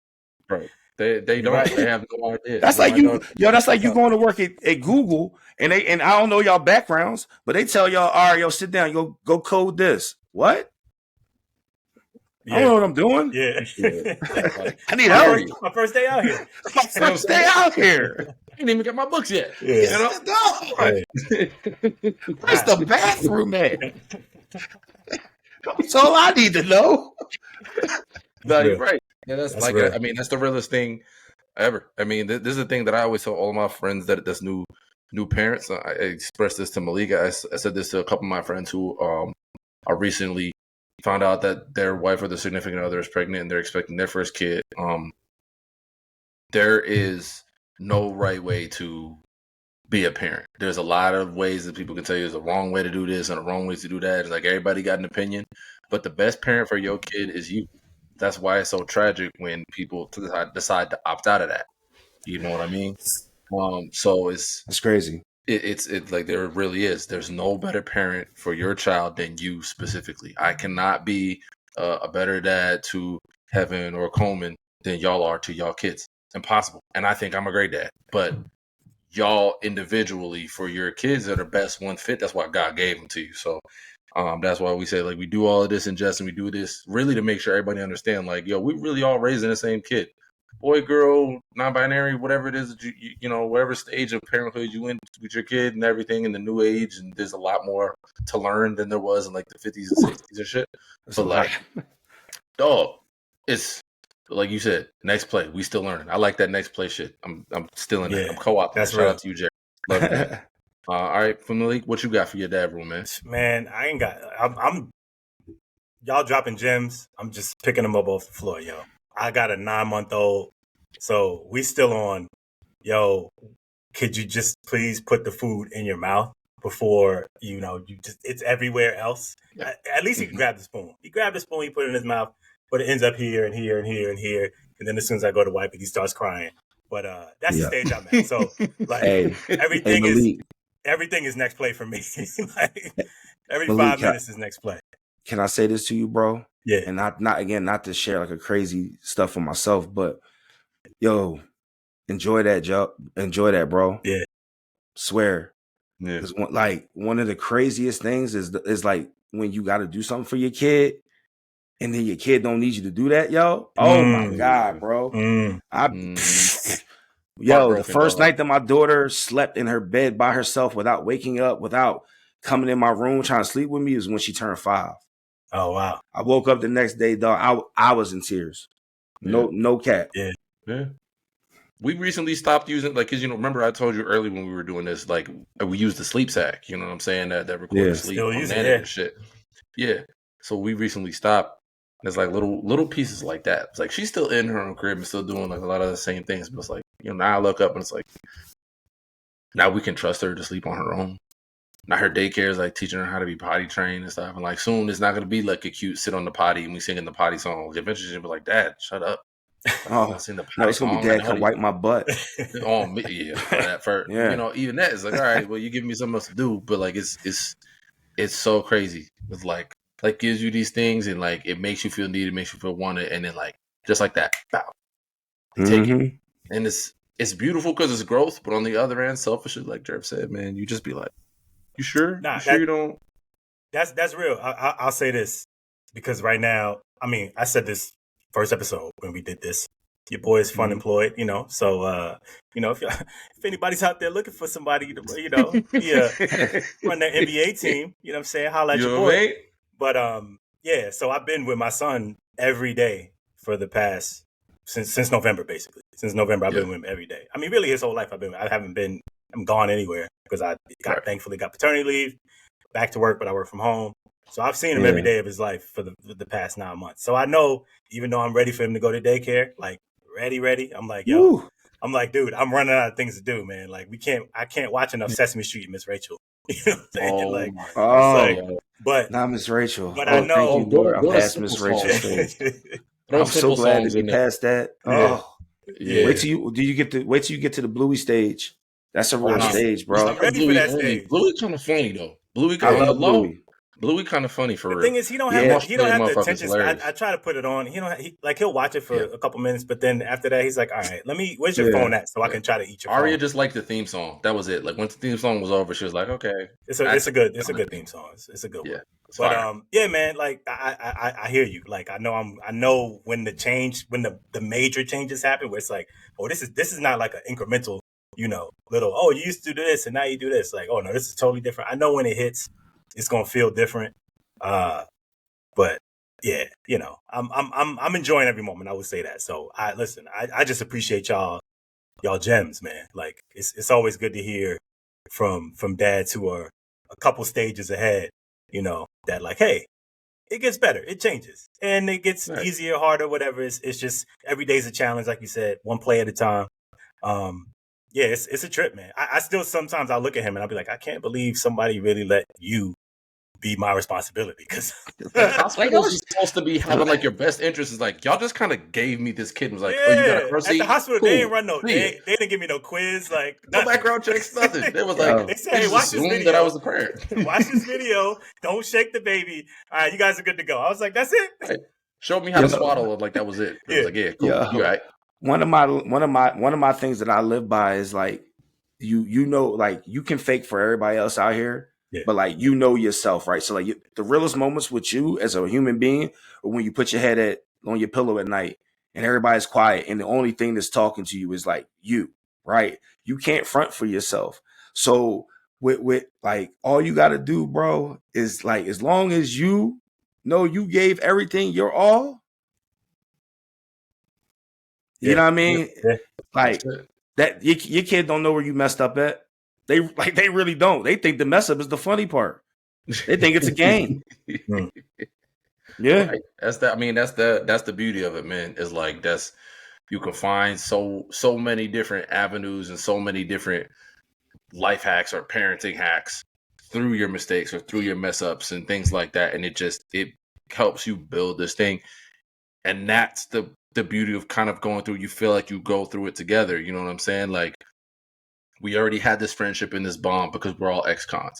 B: Right. They don't. Right. They have no idea.
C: That's like you. That's like you going to work at Google and I don't know y'all backgrounds, but they tell y'all, all right, yo, sit down, go code this. What? Yeah. I don't know what I'm doing.
A: Yeah.
C: I need help.
A: My first day out here.
C: I
B: ain't even got my books yet.
C: Yeah. Where's the bathroom at? That's all I need to know.
B: No, you're right. Yeah, that's real. I mean, that's the realest thing ever. I mean, this is the thing that I always tell all of my friends that's new parents. I expressed this to Malik. I said this to a couple of my friends who are recently found out that their wife or their significant other is pregnant and they're expecting their first kid. There is no right way to be a parent. There's a lot of ways that people can tell you there's a wrong way to do this and a wrong way to do that. It's like everybody got an opinion, but the best parent for your kid is you. That's why it's so tragic when people decide to opt out of that. You know what I mean? So it's
C: crazy.
B: It's like there really is. There's no better parent for your child than you specifically. I cannot be a better dad to Heaven or Coleman than y'all are to y'all kids. Impossible. And I think I'm a great dad, but y'all individually for your kids that are best one fit. That's why God gave them to you. So that's why we say like we do all of this ingestion, we do this really to make sure everybody understand like, yo, we really all raising the same kid. Boy, girl, non-binary, whatever it is that you know, whatever stage of parenthood you in with your kid and everything in the new age, and there's a lot more to learn than there was in like the 50s and 60s and shit. But like, dog, it's like you said, next play, we still learning. I like that next play shit. I'm still in it. I'm co-opting. Shout out to you, Jerry. Love it. All right, from Malik, what you got for your dad room, man?
A: Man, I ain't got. I'm y'all dropping gems. I'm just picking them up off the floor, yo. I got a 9-month-old, so we still on. Yo, could you just please put the food in your mouth before you just it's everywhere else? Yeah. At least he can grab the spoon. He grabbed the spoon, he put it in his mouth, but it ends up here and here and here and here, and then as soon as I go to wipe it, he starts crying. But that's the stage I'm at. So like everything is next play for me. Like, every Malik, 5 minutes is next play.
C: Can I say this to you, bro?
A: Yeah.
C: And not to share like a crazy stuff for myself, but yo, enjoy that, bro.
A: Yeah.
C: Swear.
B: Yeah.
C: Because one of the craziest things is like when you got to do something for your kid, and then your kid don't need you to do that, yo. Oh my God, bro. Yo, the first night that my daughter slept in her bed by herself without waking up, without coming in my room trying to sleep with me, is when she turned 5.
A: Oh wow!
C: I woke up the next day, dog. I was in tears. No cap.
B: Yeah. We recently stopped using because remember I told you early when we were doing this, like we used the sleep sack. You know what I'm saying? That recorded sleep on and shit. Yeah. So we recently stopped. There's like little pieces like that. It's like she's still in her own crib and still doing like a lot of the same things. But it's like now I look up and it's like now we can trust her to sleep on her own. Now her daycare is like teaching her how to be potty trained and stuff. And like soon it's not gonna be like a cute sit on the potty and we singing the potty song. Eventually she'll be like, "Dad, shut up."
C: Oh, it's gonna be Dad, come wipe my butt.
B: Oh yeah, that first. Even that is like, all right, well, you give me something else to do, but like it's so crazy. It's like gives you these things and like it makes you feel needed, makes you feel wanted, and then like just like that, bow, take it, and it's beautiful because it's growth. But on the other end, selfishly, like Jerv said, man, you just be like. You sure?
A: Nah,
B: you don't?
A: That's real. I'll say this because right now, I mean, I said this first episode when we did this. Your boy is fun employed, So, if anybody's out there looking for somebody to, run their NBA team, you know what I'm saying? Holla at your boy.
B: Right?
A: But so I've been with my son every day for the past since November, basically. Since November, I've been with him every day. I mean, really, his whole life I haven't gone anywhere because I thankfully got paternity leave, back to work, but I work from home. So I've seen him every day of his life for the past 9 months. So I know, even though I'm ready for him to go to daycare, like ready, I'm like, yo, Woo. I'm like, dude, I'm running out of things to do, man. Like I can't watch enough Sesame Street and Miss Rachel. You know what I'm saying? But
C: not Miss Rachel.
A: But I know
C: I'm past Miss Rachel stage. I'm so glad to be past that. Oh. Yeah. Wait till you get to the Bluey stage. That's a real stage, bro.
A: I'm ready for that stage.
B: Bluey kind of funny though.
C: I love Bluey.
B: Bluey kind of funny for real.
A: The thing is, he don't have the attention. I try to put it on. He'll watch it for a couple minutes, but then after that, he's like, "All right, where's your phone at, so I can try to eat your phone."
B: Aria just liked the theme song. That was it. Like once the theme song was over, she was like, "Okay."
A: It's a good theme song. It's a good one. But man, like I hear you. Like I know when the major changes happen, where it's like, oh, this is not like an incremental, little. Oh, you used to do this and now you do this. Like, oh no, this is totally different. I know when it hits. It's gonna feel different, but yeah, I'm enjoying every moment. I would say that. So I just appreciate y'all gems, man. Like it's always good to hear from dads who are a couple stages ahead. That like, hey, it gets better, it changes, and it gets easier, harder, whatever. It's just every day's a challenge, like you said, one play at a time. Yeah, it's a trip, man. I still sometimes I'll look at him and I'll be like, I can't believe somebody really let you be my responsibility because
B: hospitals is supposed to be having like your best interest. Is like y'all just kind of gave me this kid and was like, oh, you got a proceed?
A: At the hospital, cool. They didn't run they didn't give me no quiz, like
B: no background checks, nothing. They was like,
A: they said, hey, watch this video.
B: That I was the parent.
A: Watch this video. Don't shake the baby. All right, you guys are good to go. I was like, that's it.
B: Hey, show me how to swaddle. Like that was it. It was like, yeah, cool. You right.
C: One of my things that I live by is like, you know, like you can fake for everybody else out here, but like you know yourself, right? So like the realest moments with you as a human being are when you put your head on your pillow at night and everybody's quiet and the only thing that's talking to you is like you, right? You can't front for yourself. So with like all you got to do, bro, is like as long as you know you gave everything your all, you know what I mean? Like that your kid don't know where you messed up at. They really don't. They think the mess up is the funny part. They think it's a game. Yeah.
B: Right. That's the beauty of it, man. Is like you can find so many different avenues and so many different life hacks or parenting hacks through your mistakes or through your mess ups and things like that. And it helps you build this thing. And that's the beauty of kind of going through. You feel like you go through it together. You know what I'm saying? Like we already had this friendship and this bond because we're all ex-cons.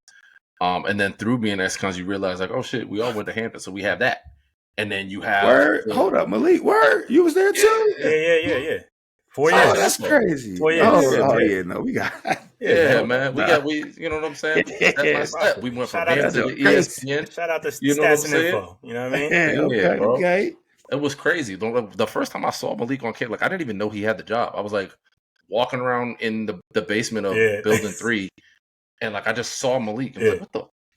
B: And then through being ex-cons, you realize like, oh shit, we all went to Hampton, so we have that. And then you have
C: Hold up, Malik. You was there too?
A: Yeah. 4 years.
C: Oh, that's crazy.
A: 4 years.
C: Yeah, no, we got.
B: Man. We you know what I'm saying? That's my step. We went from Hampton to ESPN.
A: Shout out to Stats and Info. You know what I mean?
C: Okay.
B: It was crazy. The first time I saw Malik on camera, like I didn't even know he had the job. I was like walking around in the basement of Building 3, and like I just saw Malik. I was like, what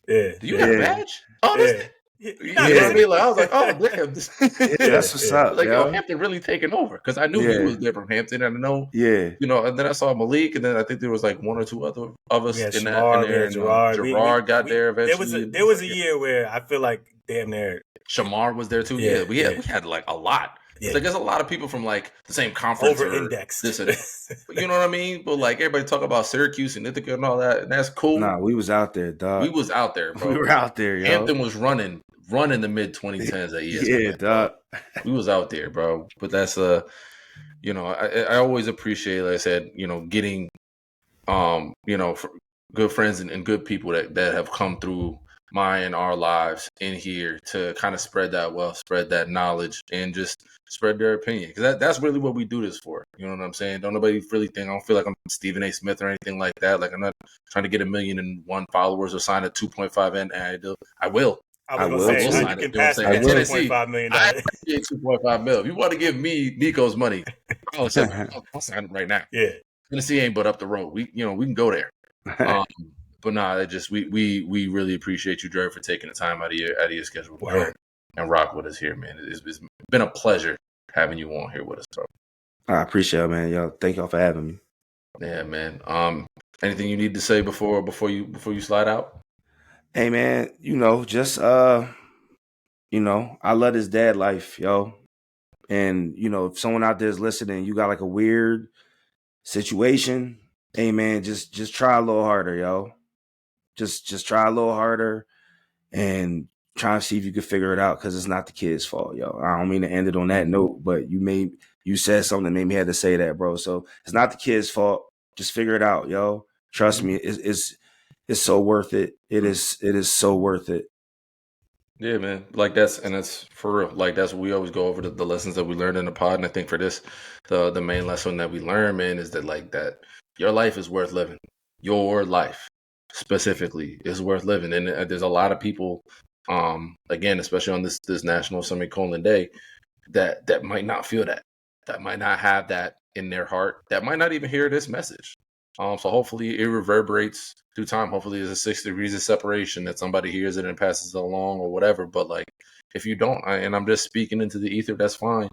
B: the? Do you have a badge? Oh, this. You know what I mean? Like I was like, oh damn,
C: that's what's up.
B: Like Hampton really taking over because I knew he was there from Hampton, and I know, you know. And then I saw Malik, and then I think there was like one or two other of us in there. And Gerard got there eventually.
A: There was a year where I feel like damn near
B: Shamar was there too. Yeah, we had like a lot. Yeah. Like there's a lot of people from like the same conference
A: over-indexed.
B: You know what I mean? But like everybody talk about Syracuse and Ithaca and all that, and that's cool.
C: Nah, we was out there, dog.
B: We was out there, bro.
C: We were out there, yo.
B: Hampton was running the mid 2010s at ESPN.
C: Yeah, dog.
B: We was out there, bro. But that's you know, I always appreciate, like I said, you know, getting you know, good friends and good people that have come through my and our lives in here to kind of spread that wealth, spread that knowledge, and just spread their opinion. Because that's really what we do this for. You know what I'm saying? Don't nobody really think, I don't feel like I'm Stephen A. Smith or anything like that. Like I'm not trying to get 1,000,001 followers or sign a 2.5 N. I will.
A: I will say, you can pass that $2.5 million.
B: I appreciate $2.5 million. If you want to give me Nico's money, I'll sign it right now.
A: Yeah.
B: Tennessee ain't but up the road. We can go there. But nah, we really appreciate you, Jervay, for taking the time out of your schedule and rock with us here, man. It's been a pleasure having you on here with us, bro.
C: I appreciate it, man. Yo, thank y'all for having me.
B: Yeah, man. Anything you need to say before you slide out?
C: Hey, man, you know, just you know, I love this dad life, yo. And you know, if someone out there is listening, you got like a weird situation, hey man, just try a little harder, yo. Just try a little harder and try to see if you can figure it out, because it's not the kid's fault, yo. I don't mean to end it on that note, but you said something that made me have to say that, bro. So it's not the kid's fault. Just figure it out, yo. Trust me, it's so worth it. It is so worth it.
B: Yeah, man. Like that's for real. Like that's what we always go over the lessons that we learned in the pod. And I think for this, the main lesson that we learn, man, is that like that your life is worth living. Your life specifically is worth living. And there's a lot of people, again, especially on this National Semicolon Day, that might not feel that might not have that in their heart, that might not even hear this message. So hopefully it reverberates through time. Hopefully there's a 6 degrees of separation that somebody hears it and passes it along or whatever. But like, if you don't, and I'm just speaking into the ether, that's fine.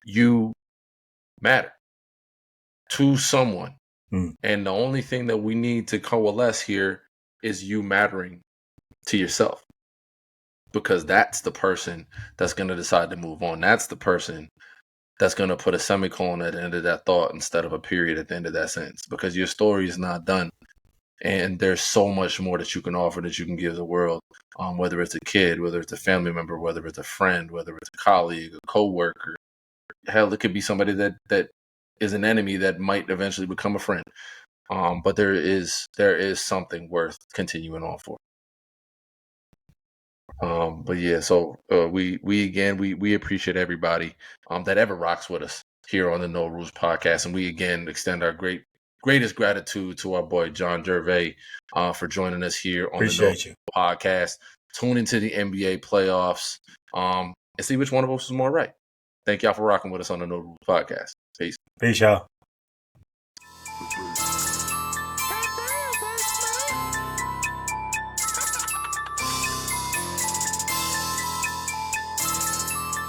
B: You matter to someone. And the only thing that we need to coalesce here is you mattering to yourself, because that's the person that's going to decide to move on. That's the person that's going to put a semicolon at the end of that thought instead of a period at the end of that sentence, because your story is not done. And there's so much more that you can offer, that you can give the world, whether it's a kid, whether it's a family member, whether it's a friend, whether it's a colleague, a coworker. Hell, it could be somebody that is an enemy that might eventually become a friend. But there is something worth continuing on for. But yeah, so we appreciate everybody that ever rocks with us here on the No Rules podcast, and we again extend our great greatest gratitude to our boy John Jervay for joining us here on the podcast. Tune into the NBA playoffs and see which one of us is more right. Thank y'all for rocking with us on the No Rules podcast. Peace.
A: Peace, y'all.